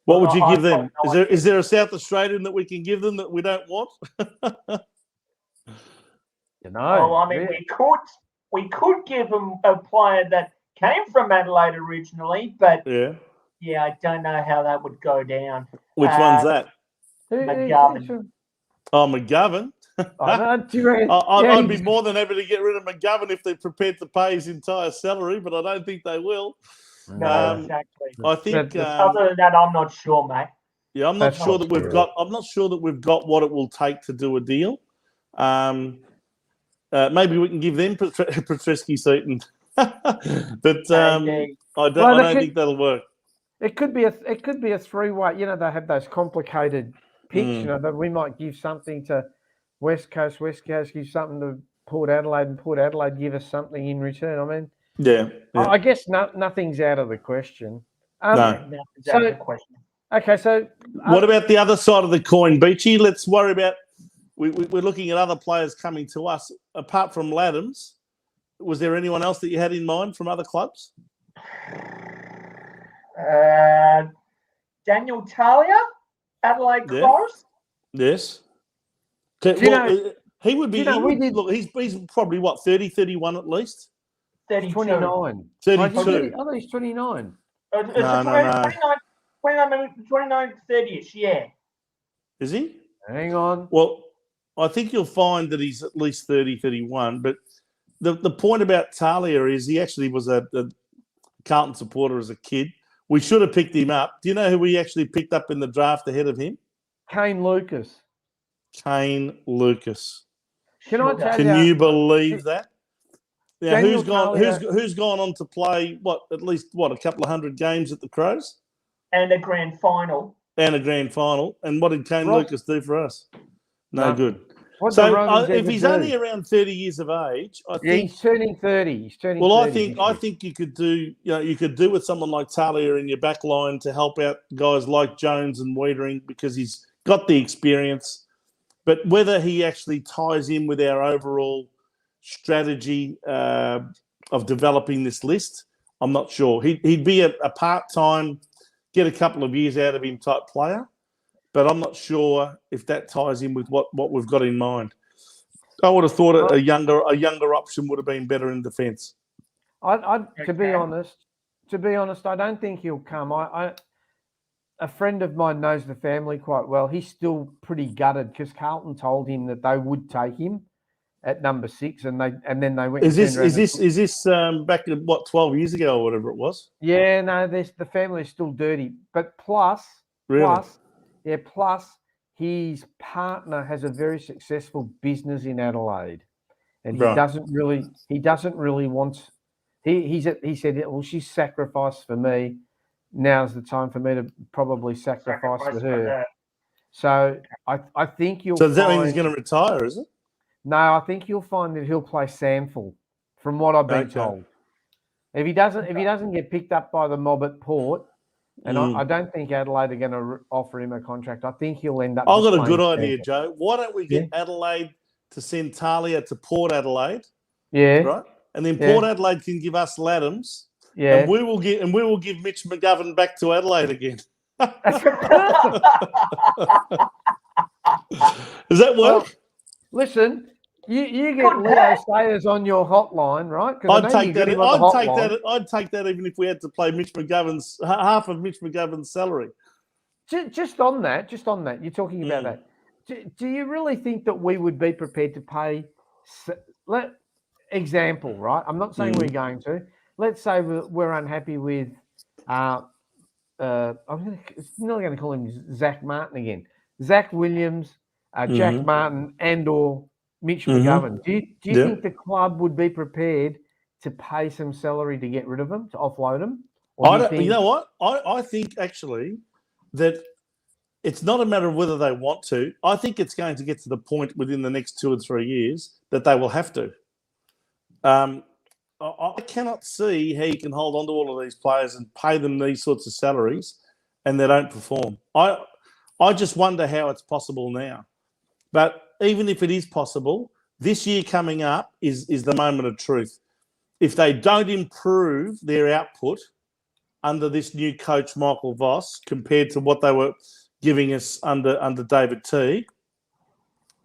What would you give them? Is there a South Australian that we can give them that we don't want? We could give them a player that came from Adelaide originally, but I don't know how that would go down. Which one's that? McGovern. Oh, McGovern. I'd be more than happy to get rid of McGovern if they're prepared to pay his entire salary, but I don't think they will. No, exactly. I think. Other than that, I'm not sure, mate. Yeah, I'm not sure that we've got what it will take to do a deal. Maybe we can give them Petreski-Seaton, but I don't think that'll work. It could be a 3-way. They have those complicated picks. That we might give something to West Coast give something to Port Adelaide, and Port Adelaide give us something in return. I mean, I guess nothing's out of the question. Nothing's out of the question. Okay, so what about the other side of the coin, Beachy? Let's worry about. We're looking at other players coming to us. Apart from Laddams, was there anyone else that you had in mind from other clubs? Daniel Talia, Adelaide Crows. Yes. He would be. Look, he's probably 30, 31 at least. 32. 29. 32. I thought he's 29. No. 29, 30ish, yeah. Is he? Hang on. Well, I think you'll find that he's at least 30, 31. But the point about Talia is he actually was a Carlton supporter as a kid. We should have picked him up. Do you know who we actually picked up in the draft ahead of him? Kane Lucas. Kane Lucas. Can I tell Can you believe that? Now, Daniel who's gone on to play at least a couple of 100 games at the Crows? And a grand final. And what did Kane Lucas do for us? No good. So if he's only around 30 years of age, I think he's turning 30. I think you could do with someone like Talia in your back line to help out guys like Jones and Wiedering because he's got the experience. But whether he actually ties in with our overall strategy of developing this list, I'm not sure. He'd be a part-time, get a couple of years out of him type player, but I'm not sure if that ties in with what we've got in mind. I would have thought a younger option would have been better in defence. To be honest, I don't think he'll come. A friend of mine knows the family quite well. He's still pretty gutted because Carlton told him that they would take him at number 6, and then they went. Is this back at 12 years ago or whatever it was? Yeah, no, the family is still dirty. But plus his partner has a very successful business in Adelaide, and he doesn't really want. He said, well, she's sacrificed for me. Now's the time for me to probably sacrifice for her. So I think you'll. So does that mean he's going to retire? Is it? No, I think you'll find that he'll play Samful, from what I've been told. If he doesn't get picked up by the mob at Port, And I don't think Adelaide are going to offer him a contract. I think he'll end up. I've got a just good playing idea, centre. Joe. Why don't we get Adelaide to send Talia to Port Adelaide? Yeah. Right. And then Port Adelaide can give us Laddams. Yeah. And we will give Mitch McGovern back to Adelaide again. Does that work? Well, listen, you get Leo Sayers on your hotline, right? I'd take that. I'd take that even if we had to play Mitch McGovern's half of Mitch McGovern's salary. Just on that, you're talking about that. Do you really think that we would be prepared to pay? Example, right? I'm not saying we're going to. Let's say we're unhappy with. I'm not going to call him Zach Martin again. Zach Williams, Jack Martin, and/or Mitch McGovern. Do you think the club would be prepared to pay some salary to get rid of them, to offload them? You know what? I think actually that it's not a matter of whether they want to. I think it's going to get to the point within the next 2 or 3 years that they will have to. I cannot see how you can hold on to all of these players and pay them these sorts of salaries and they don't perform. I just wonder how it's possible now. But even if it is possible, this year coming up is the moment of truth. If they don't improve their output under this new coach, Michael Voss, compared to what they were giving us under David T,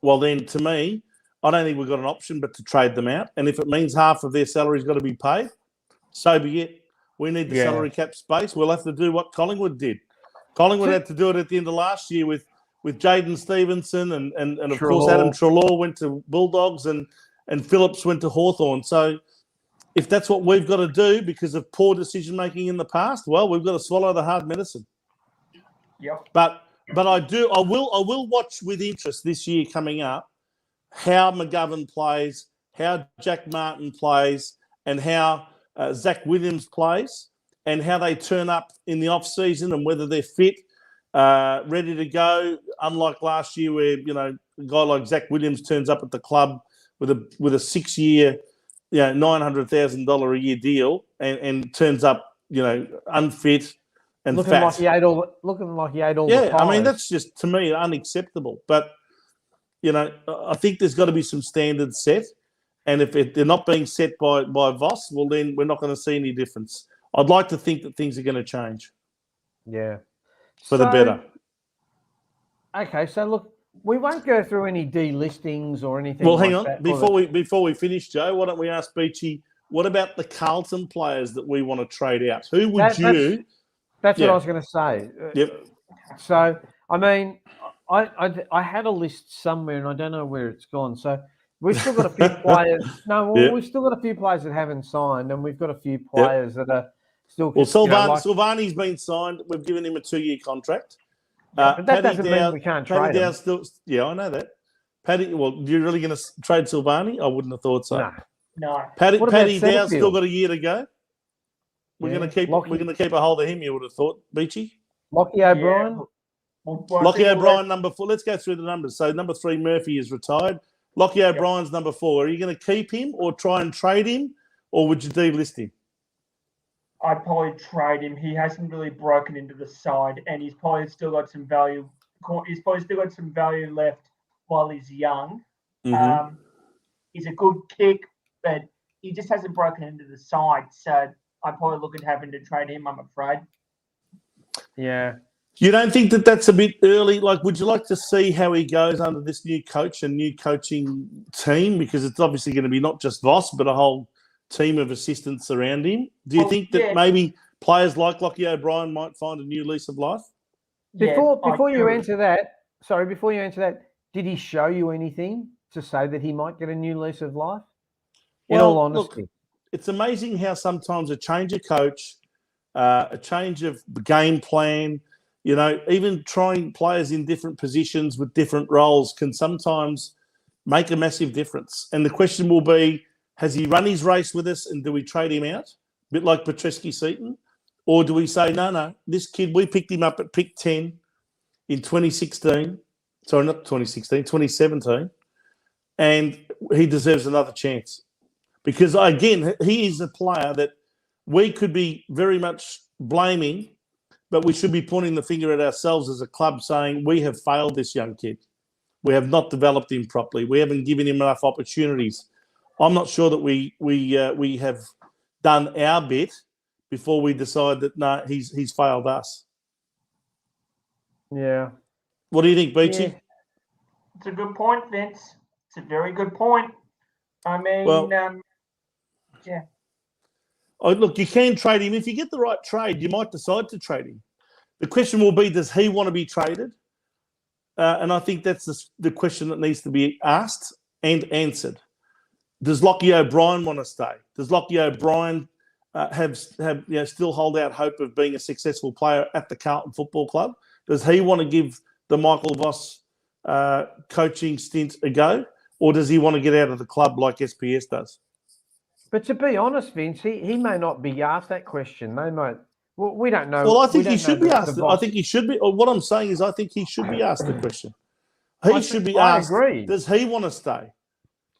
well then, to me, I don't think we've got an option but to trade them out. And if it means half of their salary's got to be paid, so be it. We need the salary cap space. We'll have to do what Collingwood did. Collingwood had to do it at the end of last year with Jaden Stevenson and of course Adam Treloar went to Bulldogs and Phillips went to Hawthorn. So if that's what we've got to do because of poor decision-making in the past, well, we've got to swallow the hard medicine. Yep. But I will watch with interest this year coming up how McGovern plays, how Jack Martin plays, and how Zach Williams plays, and how they turn up in the off-season and whether they're fit, ready to go. Unlike last year where, a guy like Zach Williams turns up at the club with a 6-year, $900,000 a year deal and turns up, unfit and looking fat. like he ate all the pies. I mean, that's just, to me, unacceptable. But I think there's got to be some standards set. And if they're not being set by Voss, well, then we're not going to see any difference. I'd like to think that things are going to change. Yeah. For the better. Okay, so look, we won't go through any delistings or anything. Well, hang on. Before we finish, Joe, why don't we ask Beachy, what about the Carlton players that we want to trade out? Who would you... That's what I was going to say. Yep. So, I mean... I had a list somewhere and I don't know where it's gone. So we've still got a few players. We've still got a few players that haven't signed, and we've got a few players that are still. Well, Silvani's been signed. We've given him a 2-year contract. But that doesn't mean we can't trade him. I know that. You're really going to trade Silvani? I wouldn't have thought so. No. Paddy Dow's still got a year to go. We're going to keep a hold of him. You would have thought, Beachy. Lockie O'Brien. Yeah. Lockie O'Brien, number 4. Let's go through the numbers. So, number 3, Murphy is retired. Lockie O'Brien's number 4. Are you going to keep him or try and trade him, or would you delist him? I'd probably trade him. He hasn't really broken into the side, and he's probably still got some value. He's probably still got some value left while he's young. Mm-hmm. He's a good kick, but he just hasn't broken into the side. So I'd probably look at having to trade him, I'm afraid. Yeah. You don't think that that's a bit early? Like, would you like to see how he goes under this new coach and new coaching team? Because it's obviously going to be not just Voss, but a whole team of assistants around him. Do you think that maybe players like Lockie O'Brien might find a new lease of life? Before you answer that, did he show you anything to say that he might get a new lease of life? In all honesty. Look, it's amazing how sometimes a change of coach, a change of game plan, even trying players in different positions with different roles can sometimes make a massive difference. And the question will be, has he run his race with us and do we trade him out? A bit like Petreski-Seaton? Or do we say, no, this kid, we picked him up at pick 10 in 2016. Sorry, not 2016, 2017. And he deserves another chance. Because, again, he is a player that we could be very much blaming but we should be pointing the finger at ourselves as a club saying we have failed this young kid. We have not developed him properly. We haven't given him enough opportunities. I'm not sure that we have done our bit before we decide that, no, he's failed us. Yeah. What do you think, Beachy? Yeah. It's a good point, Vince. It's a very good point. I mean, yeah. Oh, look, you can trade him. If you get the right trade, you might decide to trade him. The question will be, does he want to be traded? And I think that's the question that needs to be asked and answered. Does Lockie O'Brien want to stay? Does Lockie O'Brien have still hold out hope of being a successful player at the Carlton Football Club? Does he want to give the Michael Voss coaching stint a go? Or does he want to get out of the club like SPS does? But to be honest, Vince, he may not be asked that question. They might. Well, we don't know. Well, I think he should be asked. I think he should be. Or what I'm saying is, I think he should be asked the question. He should be asked. I agree. Does he want to stay?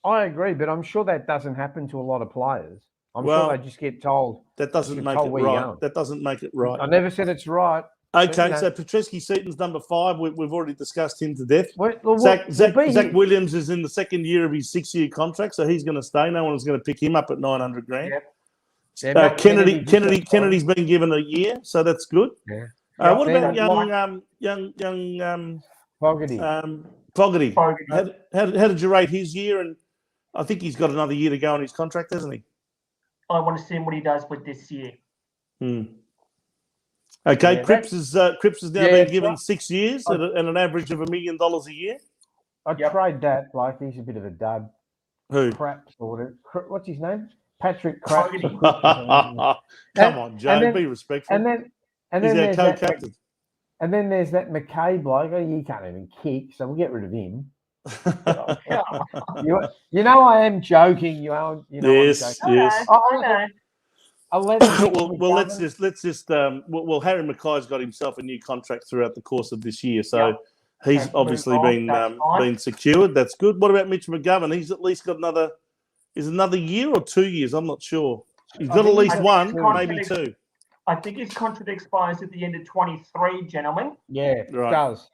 I agree, but I'm sure that doesn't happen to a lot of players. I'm sure they just get told. That doesn't make it right. That doesn't make it right. I never said it's right. Okay, so Petreski-Seaton's number 5. We've already discussed him to death. Zach Williams is in the second year of his 6-year contract, so he's going to stay. No one's going to pick him up at $900,000. Yep. Kennedy's been given a year, so that's good. Yeah. What about young Dougherty? How did you rate his year? And I think he's got another year to go on his contract, hasn't he? I want to see what he does with this year. Okay, Yeah, Cripps has now been given 6 years at an average of $1 million a year. I'd trade that. Like, he's a bit of a dud. Who? Crap sort of. What's his name? Patrick Crap. Come on, Joe. Be respectful. And then he's our there's co-captain. And then there's that McKay bloke. Oh, he can't even kick, so we'll get rid of him. You know I am joking. Yes. I'll let him let's just Harry Mackay's got himself a new contract throughout the course of this year, so he's obviously been secured. That's good. What about Mitch McGovern? He's at least got another year or 2 years. I'm not sure. He's got at least one, maybe two. I think his contract expires at the end of 23, gentlemen. Yeah, it does.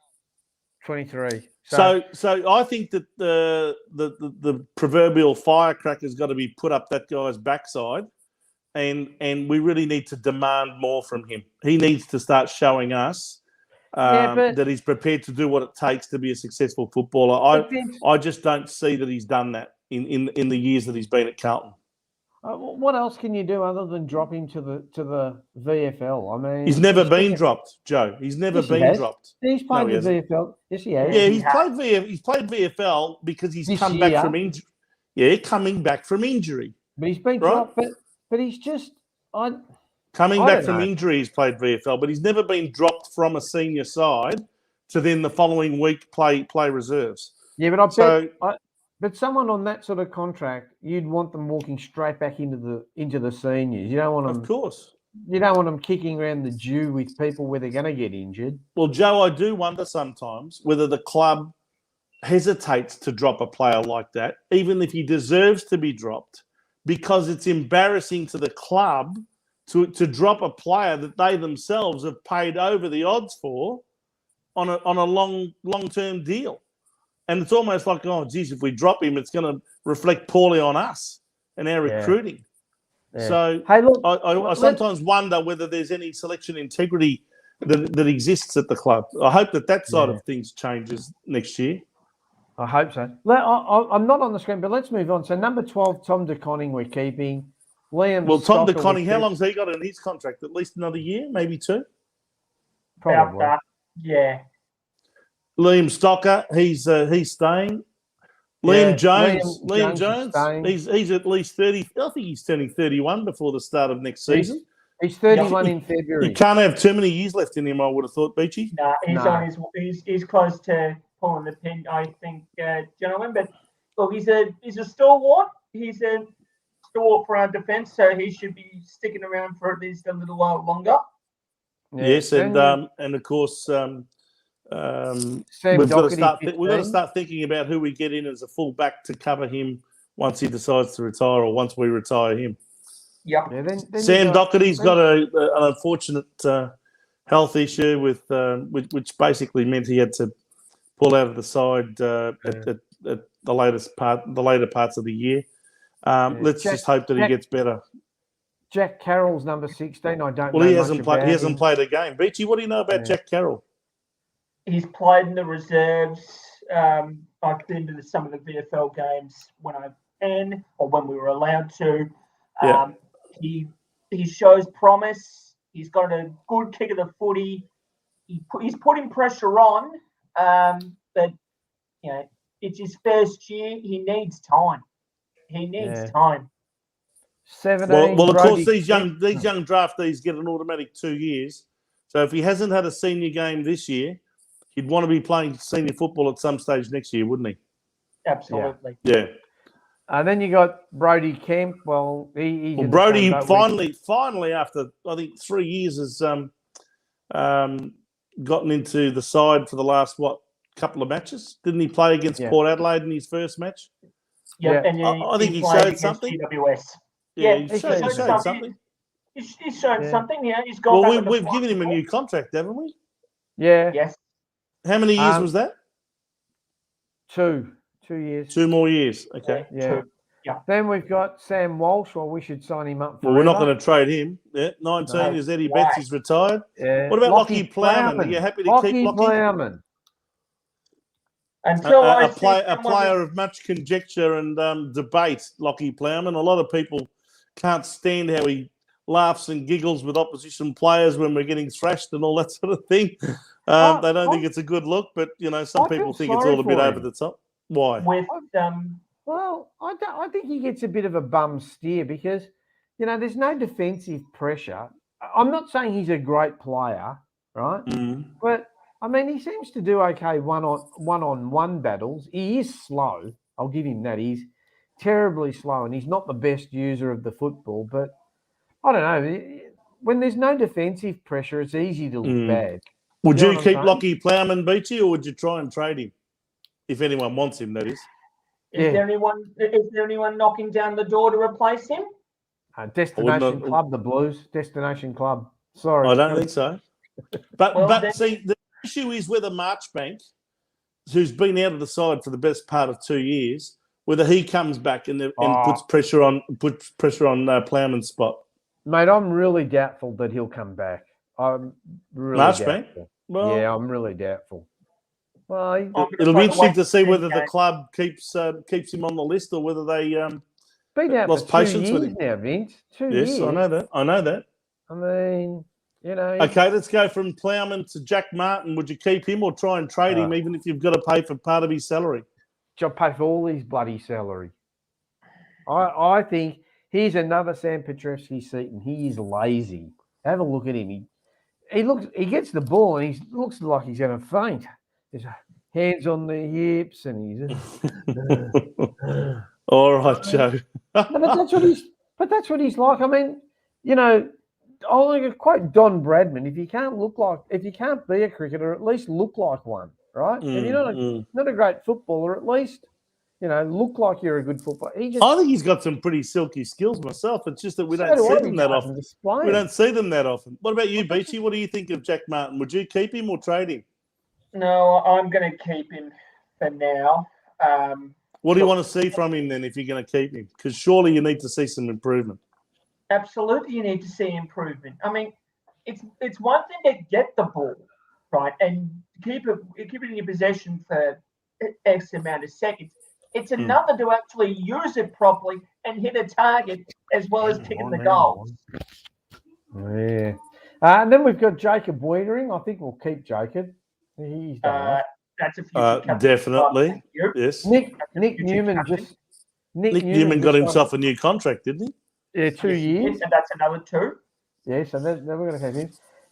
23. So I think that the proverbial firecracker's got to be put up that guy's backside. And we really need to demand more from him. He needs to start showing us that he's prepared to do what it takes to be a successful footballer. I just don't see that he's done that in the years that he's been at Carlton. What else can you do other than drop him to the VFL? I mean, he's never been dropped, Joe. He's never been dropped. He's played the VFL. Yes, he has. Yeah, he's played VFL because he's come back from injury. Yeah, coming back from injury. But he's been dropped. But he's just coming back from injury. He's played VFL, but he's never been dropped from a senior side to then the following week play reserves. Yeah, but someone on that sort of contract, you'd want them walking straight back into the seniors. You don't want them, of course. You don't want them kicking around the dew with people where they're going to get injured. Well, Joe, I do wonder sometimes whether the club hesitates to drop a player like that, even if he deserves to be dropped, because it's embarrassing to the club to drop a player that they themselves have paid over the odds for on a long-term deal. And it's almost like, oh, geez, if we drop him, it's going to reflect poorly on us and our recruiting. Yeah. So hey, look, I sometimes wonder whether there's any selection integrity that exists at the club. I hope that side of things changes next year. I hope so. I'm not on the screen, but let's move on. So number 12, Tom De Conning, we're keeping. Tom De Conning, how long's he got in his contract? At least another year, maybe 2? Probably. Yeah. Liam Stocker, he's staying. Liam Jones, he's at least 30. I think he's turning 31 before the start of next season. He's 31 in February. He can't have too many years left in him, I would have thought, Beachy. He's close to pulling the pin, I think, gentlemen. But look, he's a stalwart. He's a stalwart for our defence, so he should be sticking around for at least a little while longer. Yes, and of course. We've got to start thinking about who we get in as a fullback to cover him once he decides to retire or once we retire him. Yep. Yeah, then Sam Dougherty's got an unfortunate health issue with which basically meant he had to pull out of the side at the later parts of the year. Let's just hope that he gets better. Jack Carroll's number 16. I don't know. Well, he hasn't played a game. Beachy, what do you know about Jack Carroll? He's played in the reserves. I've been to some of the VFL games when I can or when we were allowed to. He shows promise. He's got a good kick of the footy. He's putting pressure on, but it's his first year. He needs time. Time. 17. Well, of course, these young draftees get an automatic 2 years. So if he hasn't had a senior game this year, he'd want to be playing senior football at some stage next year, wouldn't he? Absolutely. Yeah. And then you got Brody Kemp. Well, he's Brody finally, after I think 3 years, has gotten into the side for the last couple of matches. Didn't he play against Port Adelaide in his first match? Yeah, and I think he showed something. GWS. Yeah, he showed something. He's shown something. Yeah, he's gone. Well, we've given him a new contract, haven't we? Yeah. Yes. How many years was that? 2 years. 2 more years. Okay. Yeah. Yeah. Then we've got Sam Walsh. Well, we should sign him up. Well, we're not going to trade him. Yeah, 19 is Eddie Betts. He's retired. Yeah. What about Lockie Plowman? Are you happy to keep Lockie? Plowman. A player of much conjecture and debate, Lockie Plowman. A lot of people can't stand how he laughs and giggles with opposition players when we're getting thrashed and all that sort of thing. They don't think it's a good look, but some people think it's all a bit over the top. Why? Well, I think he gets a bit of a bum steer because there's no defensive pressure. I'm not saying he's a great player, right? But I mean, he seems to do okay one-on-one battles. He is slow. I'll give him that. He's terribly slow, and he's not the best user of the football. But I don't know. When there's no defensive pressure, it's easy to look bad. Would you keep Lockie Plowman, Beachy, or would you try and trade him if anyone wants him? That is. Is there anyone knocking down the door to replace him? Destination Club, the Blues. Destination Club. Sorry, I don't think so. But see, the issue is whether Marchbank, who's been out of the side for the best part of 2 years, whether he comes back and puts pressure on Plowman's spot. Mate, I'm really doubtful that he'll come back. I'm really doubtful. Well, yeah, I'm really doubtful. Well, it'll be interesting to see whether the club keeps him on the list or whether they lost patience with him now, Vince. 2 years. Yes, I know that. I mean, Okay, let's go from Plowman to Jack Martin. Would you keep him or try and trade him, even if you've got to pay for part of his salary? I'll pay for all his bloody salary. I think he's another Sam Petrevski-Seaton. He is lazy. Have a look at him. He gets the ball and he looks like he's going to faint. His hands on the hips and he's. All right, Joe. but that's what he's like. I mean, I'll quote Don Bradman: if you can't be a cricketer, at least look like one, right? If you're not a great footballer, at least look like you're a good footballer. I think he's got some pretty silky skills myself. It's just that we don't see them that often. We don't see them that often. What about you, Beachy? What do you think of Jack Martin? Would you keep him or trade him? No, I'm going to keep him for now. What do you want to see from him then if you're going to keep him? Because surely you need to see some improvement. Absolutely, you need to see improvement. I mean, it's one thing to get the ball, right, and keep it in your possession for X amount of seconds. It's another to actually use it properly and hit a target as well as kicking the goals. Yeah. And then we've got Jacob Wiedering. I think we'll keep Jacob. He's done that's a future definitely. Yes. Nick Newman Newman got himself a new contract, didn't he? Yeah, 2 years. And that's another 2. Yeah, so then we're going to have him.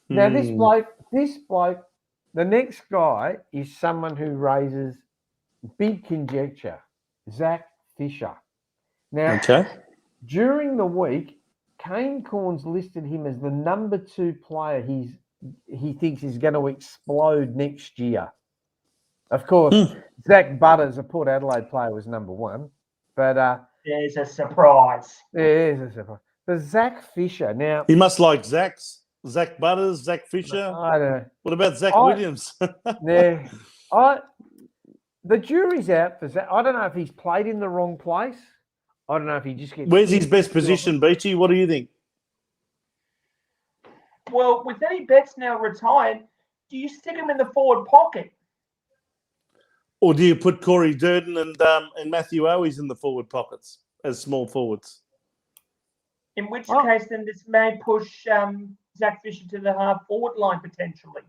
Now, this bloke, the next guy is someone who raises big conjecture, Zach Fisher. Now, during the week, Kane Corns listed him as the number 2 player he thinks is going to explode next year. Of course, Zach Butters, a Port Adelaide player, was number 1. But there's a surprise. There's a surprise. But Zach Fisher, now... He must like Zach's. Zach Butters, Zach Fisher. I don't know. What about Zach Williams? Yeah, the jury's out for Zach. I don't know if he's played in the wrong place. I don't know if he just gets. Where's his best position, Beachy? What do you think? Well, with Eddie Betts now retired, do you stick him in the forward pocket? Or do you put Corey Durden and Matthew Owies in the forward pockets as small forwards? In which case, then this may push Zach Fisher to the half forward line potentially.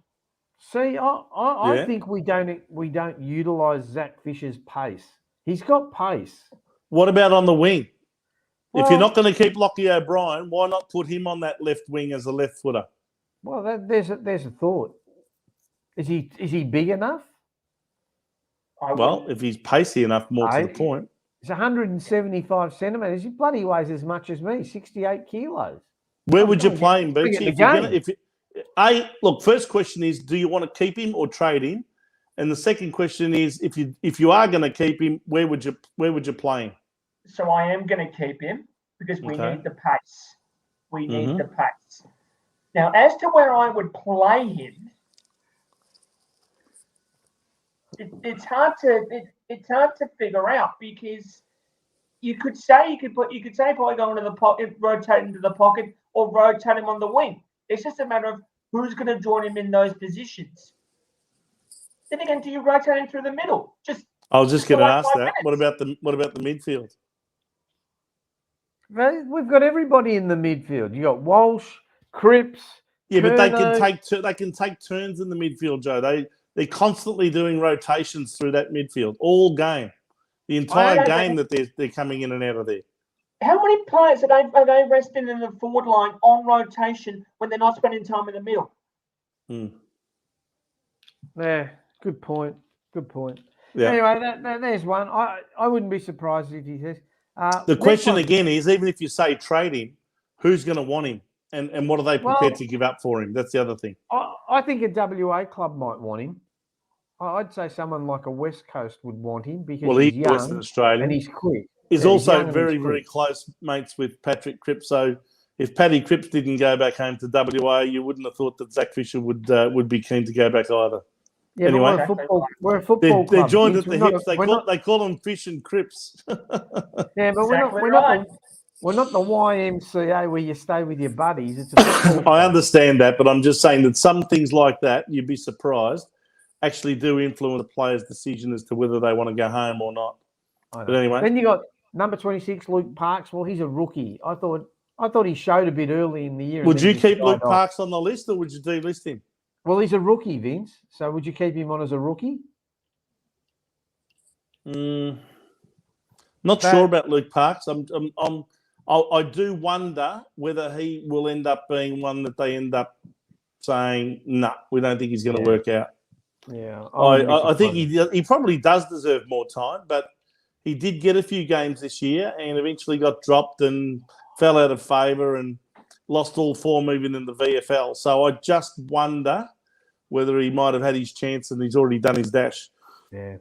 See, I think we don't utilise Zach Fisher's pace. He's got pace. What about on the wing? Well, if you're not going to keep Lockie O'Brien, why not put him on that left wing as a left footer? Well, there's a thought. Is he big enough? Well, if he's pacey enough, more to the point. He's 175 centimetres. He bloody weighs as much as me, 68 kilos. Where would you play him, Beachy? Look, first question is, do you want to keep him or trade him? And the second question is, if you are going to keep him, where would you play him? So I am going to keep him because we need the pace. We need the pace. Now, as to where I would play him, it's hard to figure out because you could say probably go into the pocket, rotate into the pocket, or rotate him on the wing. It's just a matter of who's going to join him in those positions. Then again, do you rotate him through the middle? I was just going to ask that. What about the midfield? We've got everybody in the midfield. You got Walsh, Cripps. Yeah, Curnow. but they can take turns in the midfield, Joe. They're constantly doing rotations through that midfield all game, the entire game that they're coming in and out of there. How many players are they resting in the forward line on rotation when they're not spending time in the middle? Yeah, good point. Yeah. Anyway, there's one. I wouldn't be surprised if he says. The question again is, even if you say trade him, who's going to want him? And what are they prepared to give up for him? That's the other thing. I think a WA club might want him. I'd say someone like a West Coast would want him because he's young Western Australian. and he's quick. He's also very, very close mates with Patrick Cripps. So if Paddy Cripps didn't go back home to WA, you wouldn't have thought that Zach Fisher would be keen to go back either. Yeah, anyway, we're a football club. They're joined at the hips. They call them Fish and Cripps. Yeah, but we're not the YMCA where you stay with your buddies. It's a I understand that, but I'm just saying that some things like that, you'd be surprised, actually do influence the player's decision as to whether they want to go home or not. But anyway. Then you got number 26, Luke Parks. Well, he's a rookie. I thought he showed a bit early in the year. Would you keep Luke Parks on the list or would you delist him? Well, he's a rookie, Vince. So would you keep him on as a rookie? Not sure about Luke Parks. I do wonder whether he will end up being one that they end up saying, no, we don't think he's going to work out. Yeah, I think he probably does deserve more time, but he did get a few games this year and eventually got dropped and fell out of favour and lost all form even in the VFL. So I just wonder whether he might have had his chance and he's already done his dash. Yeah.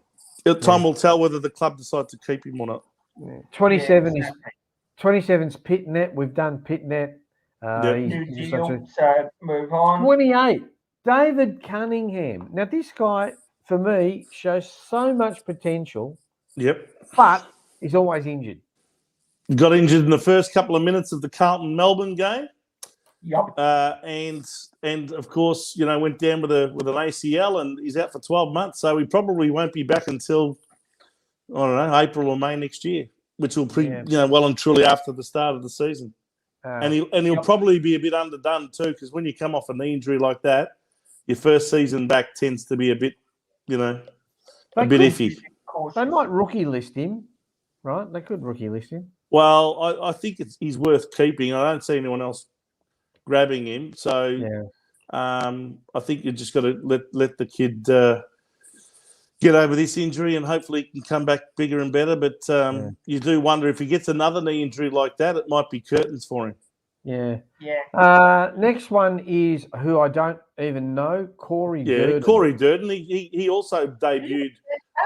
Time will tell whether the club decides to keep him or not. Yeah. 27's Pitnet. We've done Pitnet. So move on. 28, David Cunningham. Now, this guy, for me, shows so much potential. Yep. But he's always injured. Got injured in the first couple of minutes of the Carlton Melbourne game. Yep. And of course, went down with an ACL and he's out for 12 months. So he probably won't be back until, I don't know, April or May next year, which will be, well and truly after the start of the season. And he'll probably be a bit underdone too, because when you come off a knee injury like that, your first season back tends to be a bit, a bit iffy. They might rookie list him, right? They could rookie list him. Well, I think he's worth keeping. I don't see anyone else grabbing him. So I think you just got to let the kid get over this injury and hopefully he can come back bigger and better. But you do wonder if he gets another knee injury like that, it might be curtains for him. Yeah. Yeah. Next one is who I don't even know, Corey Durden. Yeah, Corey Durden. He also debuted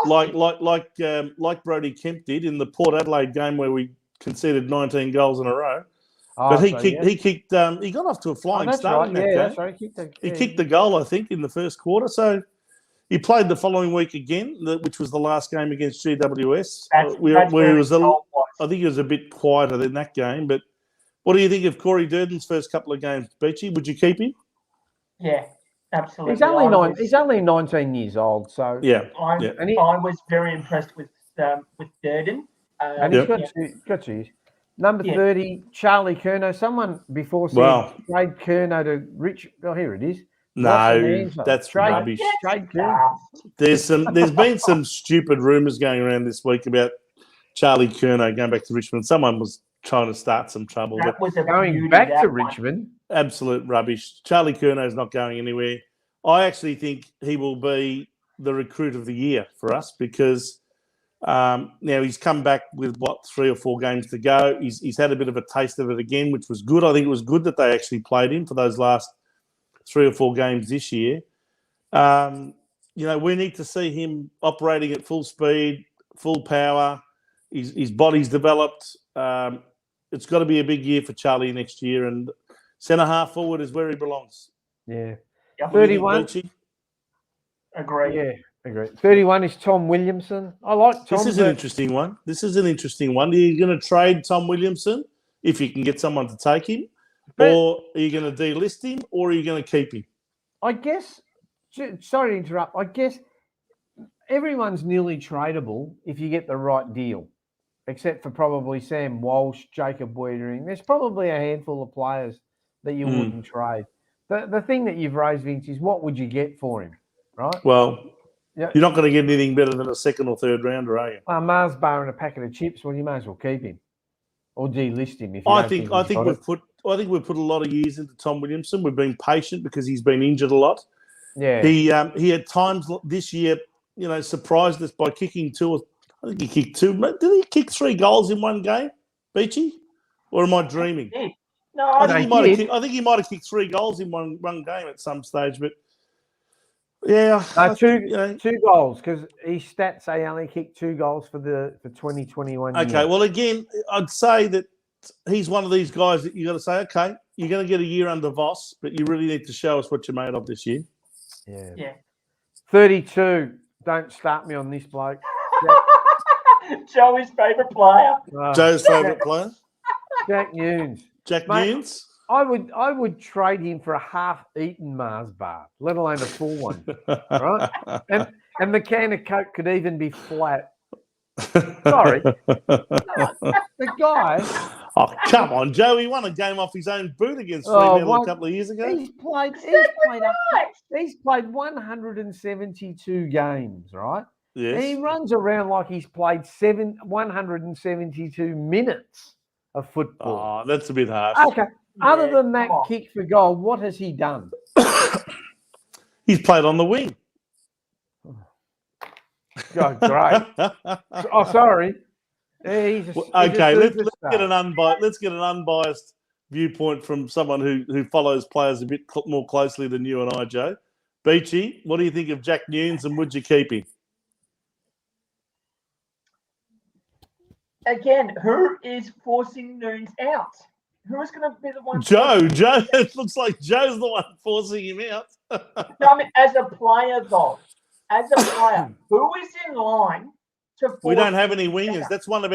like Brodie Kemp did in the Port Adelaide game where we conceded 19 goals in a row. Oh, But he so, kicked. yeah. He kicked. He got off to a Oh, flying that's start right. in that Yeah, game. that's right. He kicked the goal, I think, in the first quarter. So he played the following week again, which was the last game against GWS, That's where where he was. his goal was. I think he was a bit quieter than that game. But what do you think of Corey Durden's first couple of games, Beachy? Would you keep him? Yeah, absolutely. He's only 19 years old, so Yeah. I was very impressed with Durden. And he's got two years. Number 30, Charlie Curnow. Someone before said trade Curnow to Rich. Oh, here it is. No, that's rubbish. Trade Curnow. There's been some stupid rumours going around this week about Charlie Curnow going back to Richmond. Someone was trying to start some trouble. That was going back to Richmond. Absolute rubbish. Charlie Curnow's not going anywhere. I actually think he will be the recruit of the year for us because now he's come back with 3 or 4 games to go. He's had a bit of a taste of it again, which was good. I think it was good that they actually played him for those last 3 or 4 games this year. We need to see him operating at full speed, full power. His body's developed. It's got to be a big year for Charlie next year, and centre half forward is where he belongs. Yeah. 31. Agree. Yeah, agree. 31 is Tom Williamson. I like Tom. This is an interesting one. Are you going to trade Tom Williamson if you can get someone to take him? Or are you going to delist him, or are you going to keep him? I guess, sorry to interrupt, I guess everyone's nearly tradable if you get the right deal, except for probably Sam Walsh, Jacob Wiedering. There's probably a handful of players that you wouldn't trade. The thing that you've raised, Vince, is what would you get for him, right? Well, you're not going to get anything better than a second or third rounder, are you? Well, Mars bar and a packet of chips, well, you may as well keep him or delist him. I think we've put a lot of years into Tom Williamson. We've been patient because he's been injured a lot. Yeah, he had times this year, surprised us by kicking 2. I think he kicked 2. Did he kick 3 goals in one game, Beachy? Or am I dreaming? No, I think he might have kicked 3 goals in one game at some stage, but yeah, two goals because his stats say he only kicked 2 goals for 2021. Okay, well, again, I'd say that he's one of these guys that you got to say, okay, you're going to get a year under Voss, but you really need to show us what you're made of this year. Yeah. 32. Don't start me on this bloke. Joey's favourite player. Joe's favourite player. Jack Nunes. Nunes. I would trade him for a half-eaten Mars bar, let alone a full one, right? And the can of Coke could even be flat. Sorry, the guy. Oh, come on, Joe! He won a game off his own boot against Fremantle a couple of years ago. He's played 172 games, right? Yes. And he runs around like he's played 172 minutes of football. Oh, that's a bit harsh. Okay. Other than that kick for goal, what has he done? He's played on the wing. Oh, great. Sorry. Let's get an unbiased viewpoint from someone who follows players a bit more closely than you and I, Joe. Beachy, what do you think of Jack Nunes, and would you keep him? Again, who is forcing Nunes out? Who is going to be the one? Joe. It looks like Joe's the one forcing him out. No, I mean, as a player, though. As a player, who is in line to force? We don't have any wingers. That's one of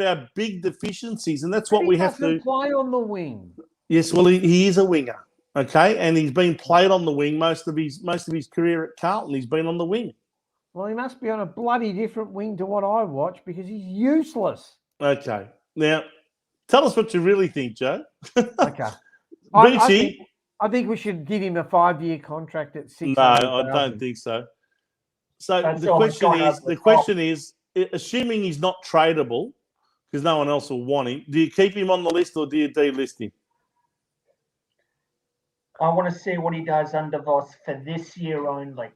our big deficiencies, and that's what we have to play on the wing. Yes, well, he is a winger, okay, and he's been played on the wing most of his career at Carlton. He's been on the wing. Well, he must be on a bloody different wing to what I watch because he's useless. Okay, now tell us what you really think, Joe. Okay, I think we should give him a 5-year contract at 6. No, I don't think so. So the question is, assuming he's not tradable, because no one else will want him, do you keep him on the list or do you delist him? I want to see what he does under Voss for this year only.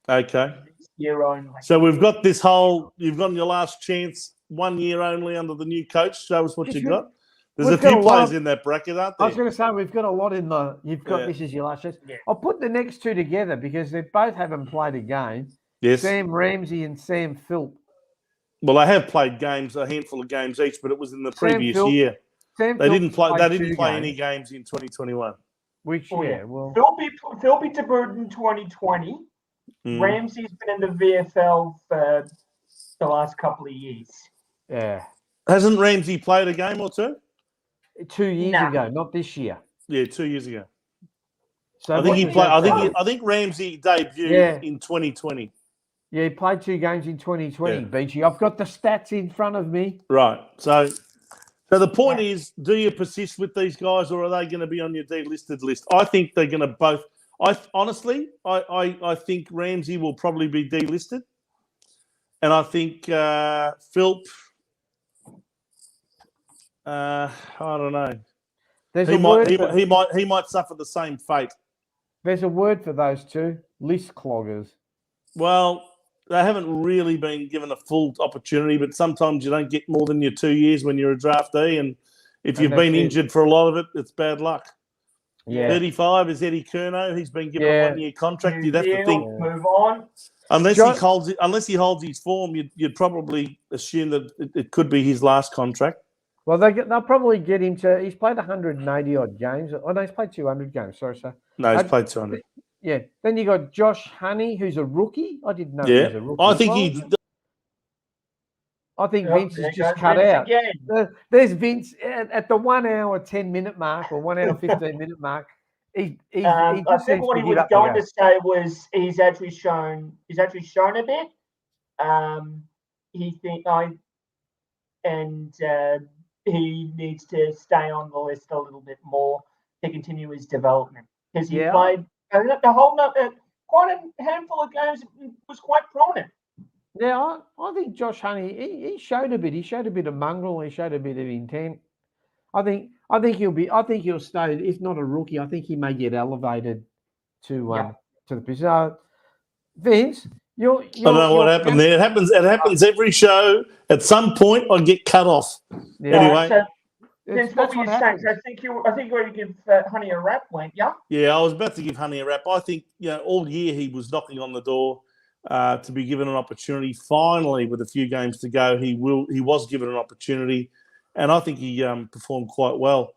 Okay. This year only. So we've got this whole, you've got your last chance, 1 year only under the new coach. Show us what you got. There's a few players in that bracket, aren't there? I was going to say, we've got a lot in the, you've got this as your last chance. Yeah. I'll put the next two together because they both haven't played a game. Yes. Sam Ramsey and Sam Philp. Well, they have played games, a handful of games each, but it was in the previous year. Sam They Phillips didn't play. They played didn't 2 play games, any games in 2021. Which, well, Philby to Durden 2020. Ramsey's been in the VFL for the last couple of years. yeah, Hasn't Ramsey played a game or two? 2 years Nah. ago, not this year. Yeah, 2 years ago. So I think he what played. does that I think Ramsey debuted Yeah. in 2020. Yeah, he played 2 games in 2020, Yeah. Beachy. I've got the stats in front of me. Right. So the point is, do you persist with these guys, or are they going to be on your delisted list? I think they're going to both. I think Ramsey will probably be delisted, and I think Philp. I don't know. There's He might suffer the same fate. There's a word for those two, list cloggers. Well, they haven't really been given a full opportunity, but sometimes you don't get more than your 2 years when you're a draftee, and if you've been injured for a lot of it, it's bad luck. Yeah. 35 is Eddie Curnow. He's been given a 1-year contract. You'd have to think, move on. unless he holds his form, you'd probably assume that it could be his last contract. Well, they'll probably get him to. He's played 180 odd games. Oh no, he's played 200 games. Sorry, sir. No, he's played 200. Yeah. Then you got Josh Honey, who's a rookie. I didn't know he was a rookie. I think Vince has just cut out. There's Vince at the 1 hour 10 minute mark or 1 hour 15 minute mark. I think what he was going to say was he's actually shown a bit. He needs to stay on the list a little bit more to continue his development because he played the whole quite a handful of games. Was quite prominent. Yeah, I think Josh Honey he showed a bit. He showed a bit of mongrel. He showed a bit of intent. I think he'll stay. If not a rookie, I think he may get elevated to the position. Vince, I don't know what happened there. It happens every show. At some point, I get cut off. Yeah. Anyway, That's what you saying. So I think you were to give Honey a rap, weren't you? Yeah, I was about to give Honey a rap. I think all year he was knocking on the door to be given an opportunity. Finally, with a few games to go, he was given an opportunity, and I think he performed quite well.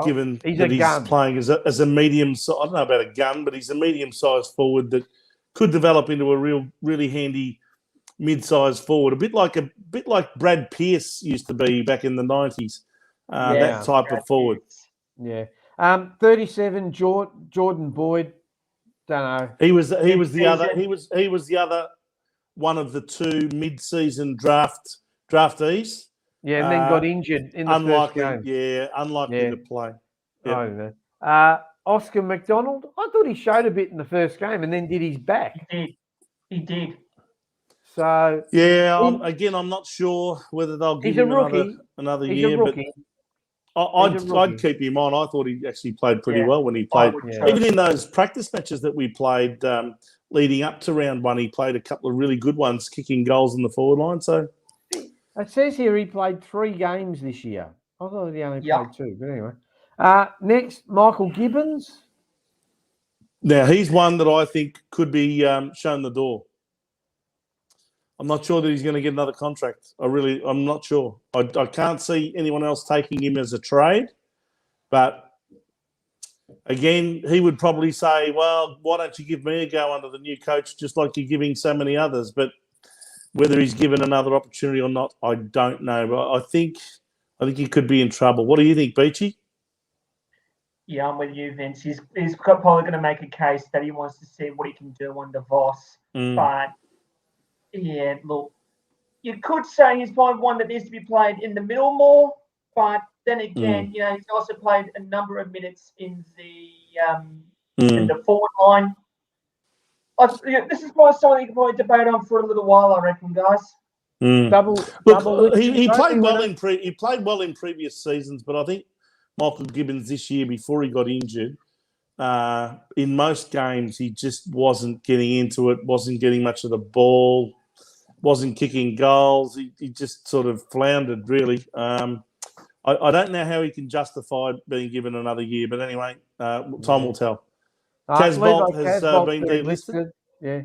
Given that he's playing as a medium, I don't know about a gun, but he's a medium-sized forward that could develop into a really handy mid-sized forward, a bit like Brad Pearce used to be back in the 90s. That type of forward. Yeah. 37 Jordan Boyd. Don't know. He was the other one of the 2 mid-season draftees. Yeah, and then got injured in the first game. Yeah, unlikely to play. Yep. I don't know. Oscar McDonald, I thought he showed a bit in the first game and then did his back. He did. So I'm not sure whether they'll give him another year, but I'd keep him on. I thought he actually played pretty well when he played. Even in those practice matches that we played leading up to round 1, he played a couple of really good ones, kicking goals in the forward line. So it says here he played 3 games this year. I thought he only played 2, but anyway. Next, Michael Gibbons. Now, he's one that I think could be shown the door. I'm not sure that he's going to get another contract. I'm not sure. I can't see anyone else taking him as a trade. But, again, he would probably say, well, why don't you give me a go under the new coach just like you're giving so many others? But whether he's given another opportunity or not, I don't know. But I think he could be in trouble. What do you think, Beachy? Yeah, I'm with you, Vince. He's probably going to make a case that he wants to see what he can do under Voss. But, yeah, look, you could say he's probably one that needs to be played in the middle more. But then again, he's also played a number of minutes in the forward line. This is probably something you can probably debate on for a little while, I reckon, guys. He played well in previous seasons, but I think Michael Gibbons this year, before he got injured, in most games he just wasn't getting into it, wasn't getting much of the ball, wasn't kicking goals. He just sort of floundered, really. I don't know how he can justify being given another year, but anyway, time will tell. Casbolt has been delisted. Yeah.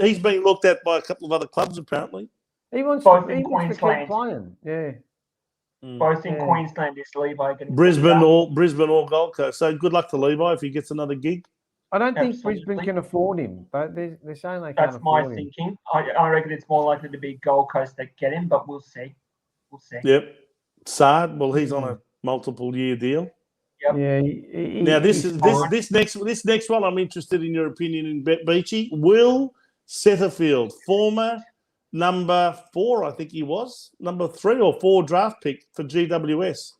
He's been looked at by a couple of other clubs, apparently. He wants to keep playing. Yeah. both in Queensland is Levi. Brisbane or Gold Coast. So good luck to Levi if he gets another gig. I don't think Brisbane can afford him. They're saying they can't afford him. That's my thinking. I reckon it's more likely to be Gold Coast that get him, but we'll see. Yep. Sard, well, he's on a multiple-year deal. Yep. Yeah. Now this next one, I'm interested in your opinion in Beachy. Will Setterfield, former number 4, I think he was, number 3 or 4 draft pick for GWS.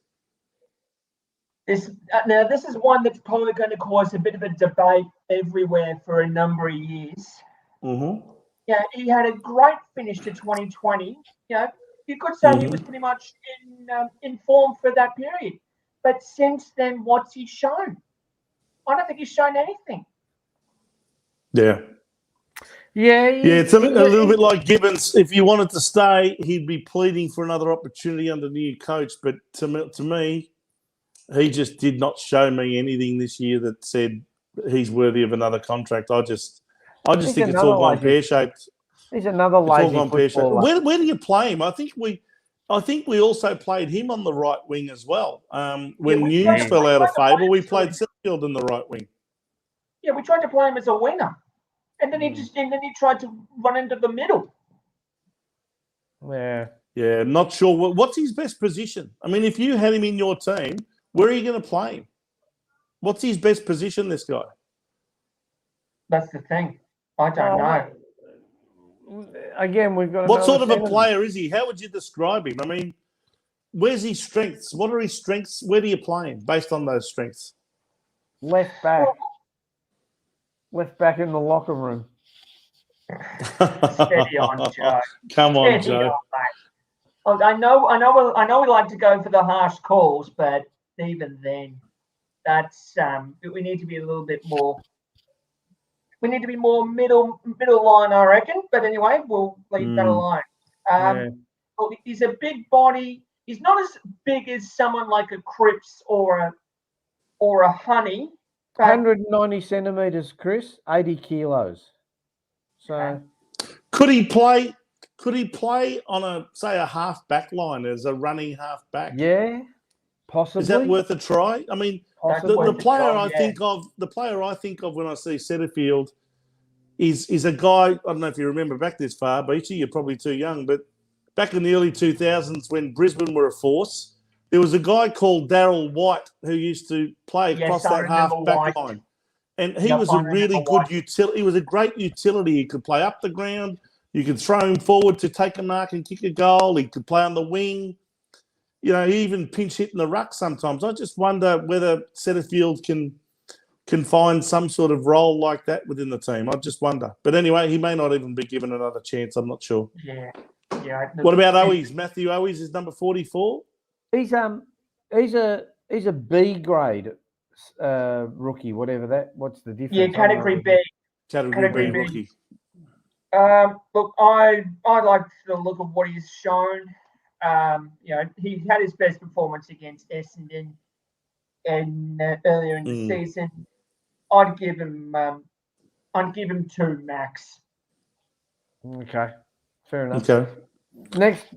This is one that's probably going to cause a bit of a debate everywhere for a number of years. Mm-hmm. Yeah, he had a great finish to 2020. You could say he was pretty much in form for that period. But since then, what's he shown? I don't think he's shown anything. Yeah. It's a little bit like Gibbons. If you wanted to stay, he'd be pleading for another opportunity under new coach. But to me, he just did not show me anything this year that said he's worthy of another contract. I just think it's all gone pear-shaped. He's another lazy footballer. Where do you play him? I think we also played him on the right wing as well. When News fell out of favour, we played Setterfield in the right wing. Yeah, we tried to play him as a winger, and then he tried to run into the middle. Yeah, not sure what's his best position. I mean, if you had him in your team, where are you going to play him? What's his best position, this guy? That's the thing. I don't know. Again, we've got. What sort of a player is he? How would you describe him? I mean, where's his strengths? What are his strengths? Where do you play him based on those strengths? Left back in the locker room. Steady on, Joe. Come on, Joe. I know we like to go for the harsh calls, but even then, that's we need to be a little bit more. We need to be more middle line, I reckon. But anyway, we'll leave that alone. Well, he's a big body. He's not as big as someone like a Cripps or a Honey. 190 centimetres, Chris. 80 kilos. So, could he play on a half back line as a running half back? Yeah, possibly. Is that worth a try? I mean, the player I think of when I see Setterfield is a guy. I don't know if you remember back this far, Beachy. You're probably too young, but back in the early 2000s when Brisbane were a force, there was a guy called Darryl White who used to play across that half back line. And he was a really good utility. He was a great utility. He could play up the ground. You could throw him forward to take a mark and kick a goal. He could play on the wing. He even pinch hit in the ruck sometimes. I just wonder whether Setterfield can find some sort of role like that within the team. I just wonder. But anyway, he may not even be given another chance. I'm not sure. Yeah. What about Owies? Matthew Owies is number 44. He's a B grade rookie, whatever that. What's the difference? Yeah, category B. Category B rookie. Look, I like the look of what he's shown. He had his best performance against Essendon and earlier in the season. I'd give him 2 max. Okay, fair enough. Okay.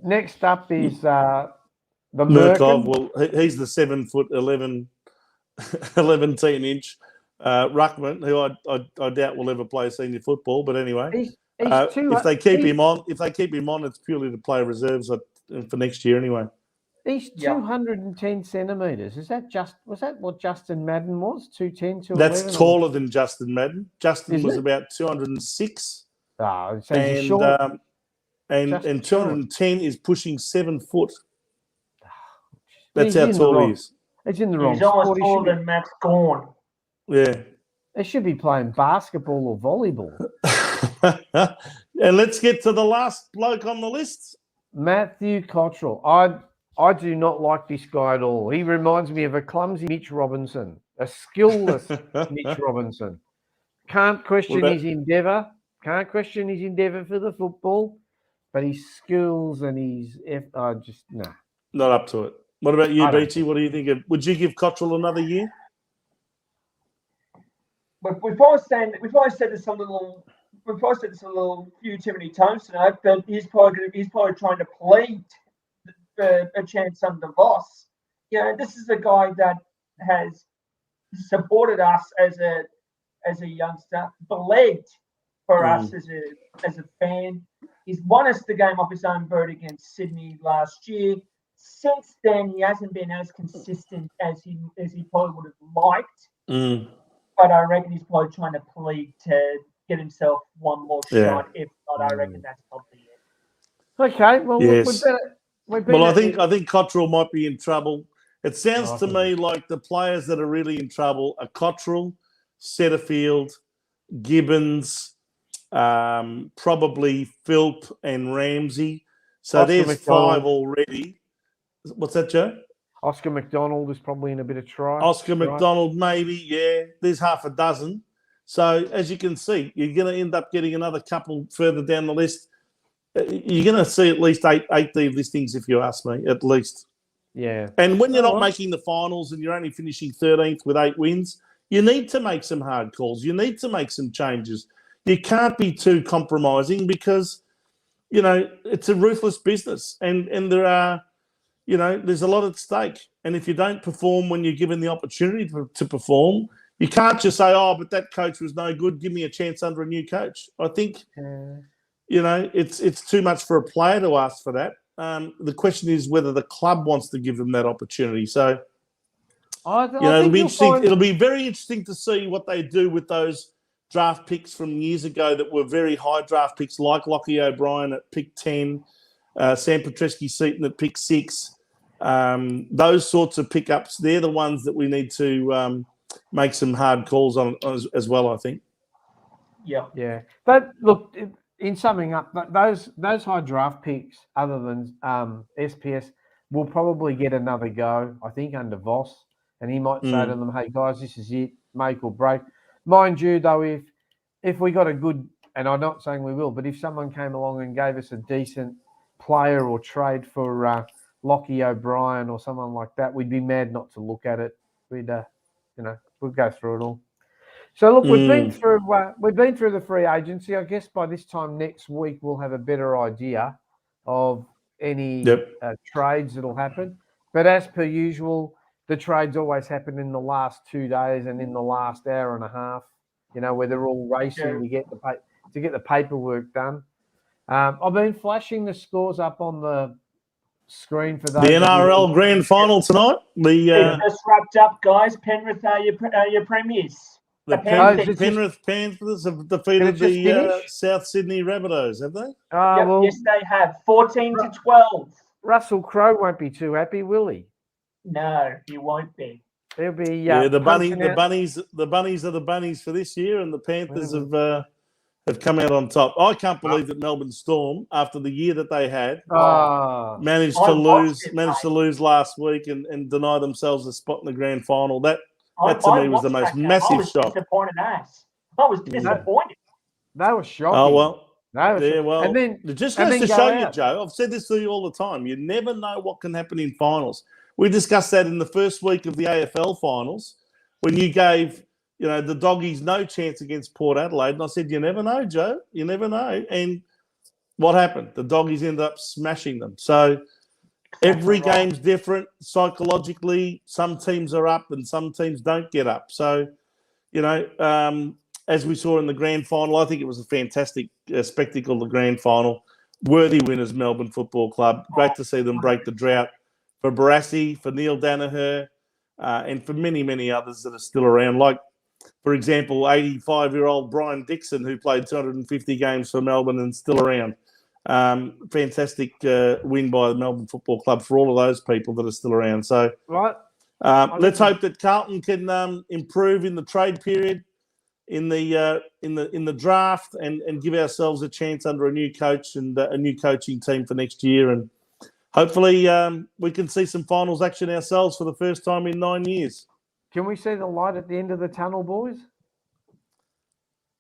Next up is the Murkov. Well, he's the 7'11", 11-inch ruckman who I doubt will ever play senior football. But anyway, if they keep him on, it's purely to play reserves for next year anyway. He's 210 centimetres. Was that what Justin Madden was? 210, 211? That's taller than Justin Madden. Justin was about 206. Oh, so he's short. And 210 is pushing 7 foot. That's how tall he is. It's in the wrong sport. He's almost taller than Max Gawn. Yeah. They should be playing basketball or volleyball. And let's get to the last bloke on the list. Matthew Cottrell. I do not like this guy at all. He reminds me of a clumsy Mitch Robinson, a skillless Mitch Robinson. Can't question his endeavour. Can't question his endeavour for the football, but his skills and his not up to it. What about you, Beachy? What do you think of? Would you give Cottrell another year? We've always said this a little few too many times tonight, but he's probably trying to plead a chance under Voss. You know, this is a guy that has supported us as a youngster, believed for us as a fan. He's won us the game off his own boot against Sydney last year. Since then, he hasn't been as consistent as he probably would have liked. But I reckon he's probably trying to plead to get himself one more shot. If not, I reckon that's probably it. Okay, well, yes. I think Cottrell might be in trouble. It sounds to me like the players that are really in trouble are Cottrell, Setterfield, Gibbons, probably Philp and Ramsey. So Oscar there's McDonald. 5 already. What's that, Joe? Oscar McDonald is probably in a bit of trial. Oscar McDonald, maybe, yeah. There's half a dozen. So as you can see, you're going to end up getting another couple further down the list. You're going to see at least eight listings, if you ask me, at least. Yeah. And when you're not making the finals and you're only finishing 13th with 8 wins, you need to make some hard calls. You need to make some changes. You can't be too compromising because, you know, it's a ruthless business and there are, you know, there's a lot at stake. And if you don't perform when you're given the opportunity to perform, you can't just say, oh, but that coach was no good. Give me a chance under a new coach. I think, you know, it's too much for a player to ask for that. The question is whether the club wants to give them that opportunity. So, it'll be very interesting to see what they do with those draft picks from years ago that were very high draft picks, like Lockie O'Brien at pick 10, Sam Petreski-Seaton at pick 6. Those sorts of pickups, they're the ones that we need to make some hard calls on as well, I think. Yeah. But look, in summing up, those high draft picks, other than SPS, will probably get another go, I think, under Voss. And he might say to them, hey, guys, this is it, make or break. Mind you, though, if we got a good, and I'm not saying we will, but if someone came along and gave us a decent player or trade for Lockie O'Brien or someone like that, we'd be mad not to look at it. We'd, we'd go through it all. So look, we've been through the free agency. I guess by this time next week we'll have a better idea of any trades that'll happen. But as per usual, the trades always happen in the last 2 days and in the last hour and a half. You know, where they're all racing to get the paperwork done. I've been flashing the scores up on the screen for those. The NRL Grand Final tonight. Just wrapped up, guys. Penrith are your premiers. The Penrith Panthers have defeated the South Sydney Rabbitohs, have they? Yes, they have. 14-12. Russell Crowe won't be too happy, will he? No, he won't be. He'll be the bunnies are the bunnies for this year, and the Panthers have come out on top. I can't believe that Melbourne Storm, after the year that they had, managed to lose last week and deny themselves a spot in the grand final. That to me was the most massive shock. I was disappointed. They were shocking. Oh well. And then it just goes to show you, Joe. I've said this to you all the time. You never know what can happen in finals. We discussed that in the first week of the AFL finals when you gave, the Doggies no chance against Port Adelaide. And I said, you never know, Joe. You never know. And what happened? The Doggies ended up smashing them. So every game's different psychologically. Some teams are up and some teams don't get up. So, as we saw in the grand final, I think it was a fantastic spectacle, the grand final. Worthy winners, Melbourne Football Club. Great to see them break the drought. For Barassi, for Neil Danaher, and for many, many others that are still around. Like, for example, 85-year-old Brian Dixon, who played 250 games for Melbourne and still around. Fantastic win by the Melbourne Football Club for all of those people that are still around. So, let's hope that Carlton can improve in the trade period, in the draft, and give ourselves a chance under a new coach and a new coaching team for next year. And hopefully, we can see some finals action ourselves for the first time in 9 years. Can we see the light at the end of the tunnel, boys?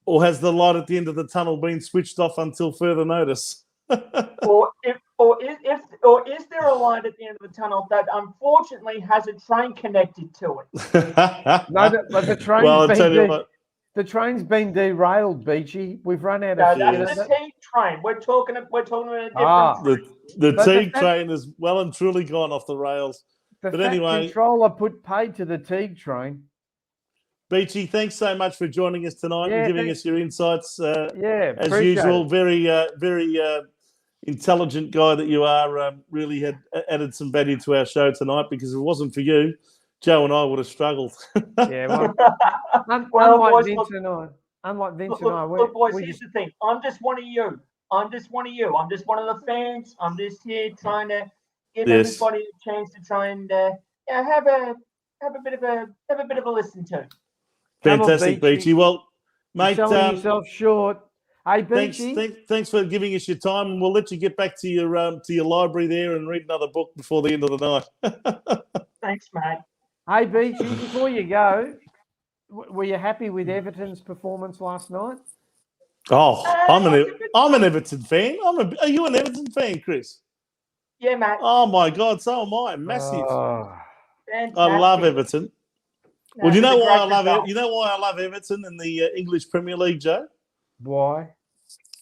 Or has the light at the end of the tunnel been switched off until further notice? or is there a light at the end of the tunnel that unfortunately has a train connected to it? No, but the train. Well, I'll tell you what. The train's been derailed, Beachy. We've run out No, of that's the Teague train. We're talking about a different train. The But Teague that- train has well and truly gone off the rails. The But fat anyway- controller paid to the Teague train. Beachy, thanks so much for joining us tonight and Yeah, giving thanks. us your insights. Yeah, As appreciate usual, it. very intelligent guy that you are. Really had added some value to our show tonight, because if it wasn't for you, Joe and I would have struggled. Yeah, well, Well, unlike boys, Vince look- and I. Unlike Vince Look, and I, look, boys, we here's just, the thing. I'm just one of you. I'm just one of you. I'm just one of the fans. I'm just here trying to give Yes. everybody a chance to try and have a bit of a listen to. Come on, Fantastic, Beachy. Beachy. Well, you're mate, selling yourself short. Hey, thanks, Beachy. thanks for giving us your time, and we'll let you get back to your library there and read another book before the end of the night. Thanks, mate. Hey, Beachy, before you go, were you happy with Everton's performance last night? Oh, I'm an Everton fan. Are you an Everton fan, Chris? Yeah, mate. Oh my God, so am I. Massive. Oh, Fantastic. I love Everton. No, Well, do you it was know a why I great love it? result. You know why I love Everton in the English Premier League, Joe? why?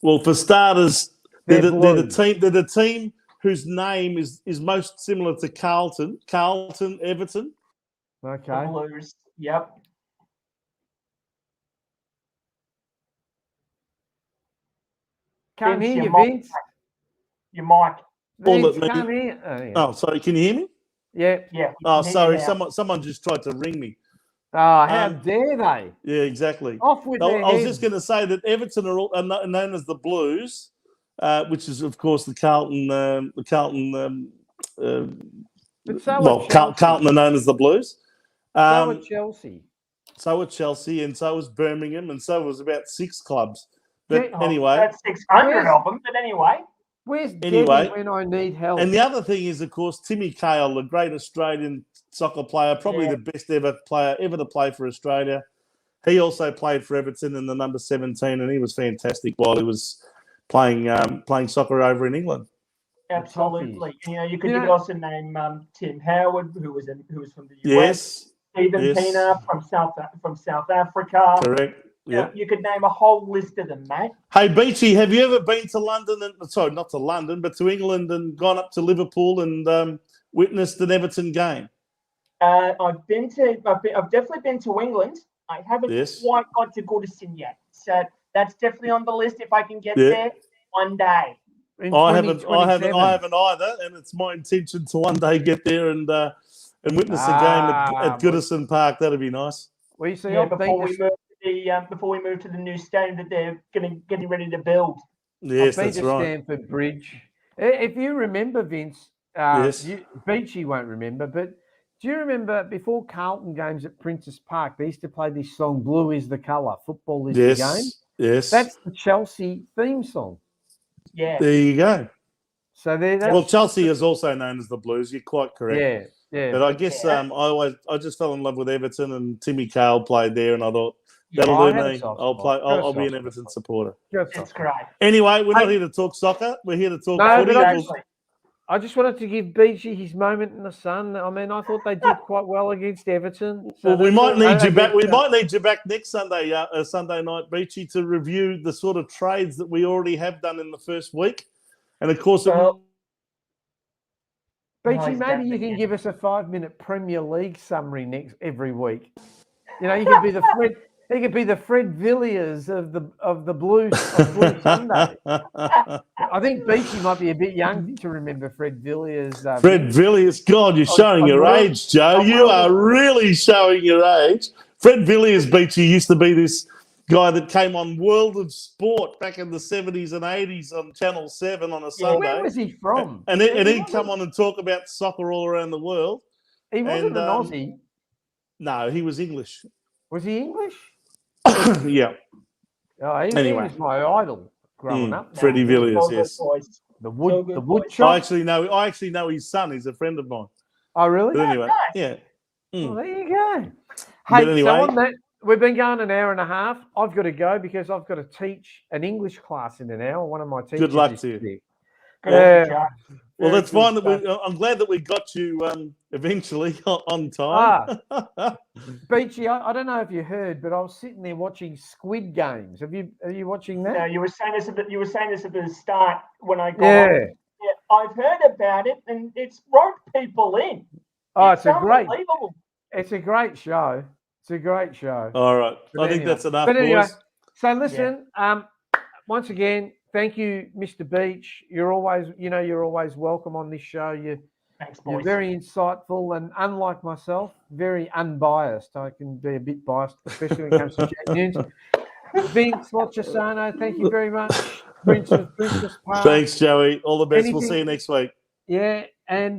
Well, for starters, they're They're blue. the team whose name is most similar to Carlton, Everton. The Okay. Blues. Yep. Can't Vince, hear your you, mic- Vince. Your mic. All Vince, that me- can't hear. Oh, yeah. Oh, sorry, can you hear me? Yeah. Yeah. we Oh, can hear sorry, you now. someone just tried to ring me. Oh, how Um, dare they? Yeah, exactly. Off with No, their I was heads. just going to say that Everton are known as the Blues, which is, of course, the Carlton. But so Well, are Chelsea. Carlton are known as the Blues. So are Um, Chelsea. so are Chelsea, and so was Birmingham, and so was about 6 clubs. But Yeah. Oh, anyway, that's 600 Where's- of them. But anyway, Where's Anyway, Debbie when I need help? and the other thing is, of course, Timmy Cahill, the great Australian soccer player, probably Yeah. the best player ever to play for Australia. He also played for Everton in the number 17, and he was fantastic while he was playing soccer over in England. absolutely. You know, you could You know- also name Tim Howard, who was from the US. Yes, Stephen yes. Pienaar from South Africa. correct. Yeah. Yeah. You could name a whole list of them, mate. Hey, Beachy, have you ever been to London? Sorry, not to London, but to England, and gone up to Liverpool and witnessed an Everton game? I've definitely been to England. I haven't Yes. quite got to Goodison yet, so that's definitely on the list. If I can get Yeah. there one day. In I haven't 2027. either, and it's my intention to one day get there and witness a game at Goodison Park. That'd be nice. Well, you see, Yeah, I've been before we move to the new stadium that they're getting ready to build. Yes, I've been that's to right. Stamford Bridge. If you remember, Vince, Yes. Beachy won't remember, but do you remember before Carlton games at Princess Park, they used to play this song, Blue is the Colour, Football is the Game? Yes, yes. That's the Chelsea theme song. Yeah. There you go. So there, that's, Well, Chelsea is also known as the Blues. You're quite correct. yeah, yeah. But I guess Yeah. I just fell in love with Everton, and Timmy Cahill played there, and I thought Yeah, that'll I do had a me. soft I'll spot. play. Got a I'll be an soft Everton spot. supporter. Good it's stuff. great. Anyway, we're not here to talk soccer. We're here to talk No, footy. but Exactly. I just wanted to give Beachy his moment in the sun. I mean, I thought they did quite well against Everton. So Well, we that's might all- need you back. We against, might need you back next Sunday, Sunday night, Beachy, to review the sort of trades that we already have done in the first week, and of course, Well, Beachy, Oh, he's maybe you definitely can in. give us a 5-minute Premier League summary every week. You know, you could be the Fred. He could be the Fred Villiers of the Blues of Blue Sunday. I think Beachy might be a bit young to remember Fred Villiers. Fred Villiers, God, you're showing your age, Joe. You are really showing your age. Fred Villiers, Beachy, used to be this guy that came on World of Sport back in the 70s and 80s on Channel 7 on a Sunday. Where was he from? And he'd come on and talk about soccer all around the world. He wasn't an Aussie. No, he was English. Was he English? Yeah. Oh, he Anyway. was my idol growing up. Freddie it's Villiers, all good, yes. boys. The So good, wood boys. chop. I actually know his son. He's a friend of mine. Oh, really? But anyway, nice. yeah. Well, there you go. But Hey, anyway- so on that, we've been going an hour and a half. I've got to go because I've got to teach an English class in an hour. One of my teachers luck is to you. sick. Good on you, Yeah. Joe. Well, Very that's fine. good That stuff. I'm glad that we got you eventually on time. Beachy, I don't know if you heard, but I was sitting there watching Squid Games. Are you watching that? No, you were saying this at the start when I got Yeah. on. Yeah, I've heard about it, and it's roped people in. Oh, It's unbelievable. it's a great show. It's a great show. All right. But I think anyway. that's enough, But anyway, boys. so listen, once again, thank you, Mr. Beach. You're always welcome on this show. Thanks, You're boys. very insightful and, unlike myself, very unbiased. I can be a bit biased, especially when it comes to Jet News. Vince Lochisano, thank you very much. Princess Park. Thanks, Joey. All the best. We'll see you next week. Yeah, and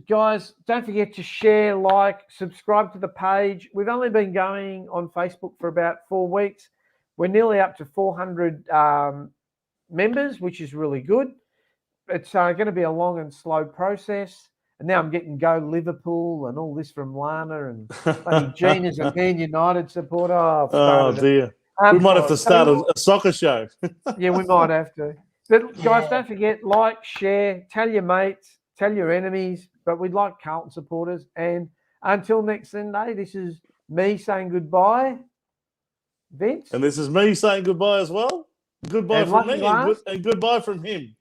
guys, don't forget to share, like, subscribe to the page. We've only been going on Facebook for about 4 weeks. We're nearly up to 400 members, which is really good. It's going to be a long and slow process. And now I'm getting Go Liverpool and all this from Lana and bloody Gina's a Man United supporter. Oh, dear. We might have to start a soccer show. Yeah, we might have to. But guys, don't forget, like, share, tell your mates, tell your enemies. But we'd like Carlton supporters. And until next Sunday, this is me saying goodbye. Vince? And this is me saying goodbye as well. Goodbye And from me last. and goodbye from him.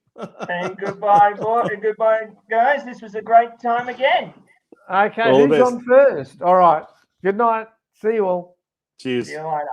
And goodbye, boy, and goodbye, guys. This was a great time again. Okay, All the who's best. on first? All right. Good night. See you all. Cheers. See you later.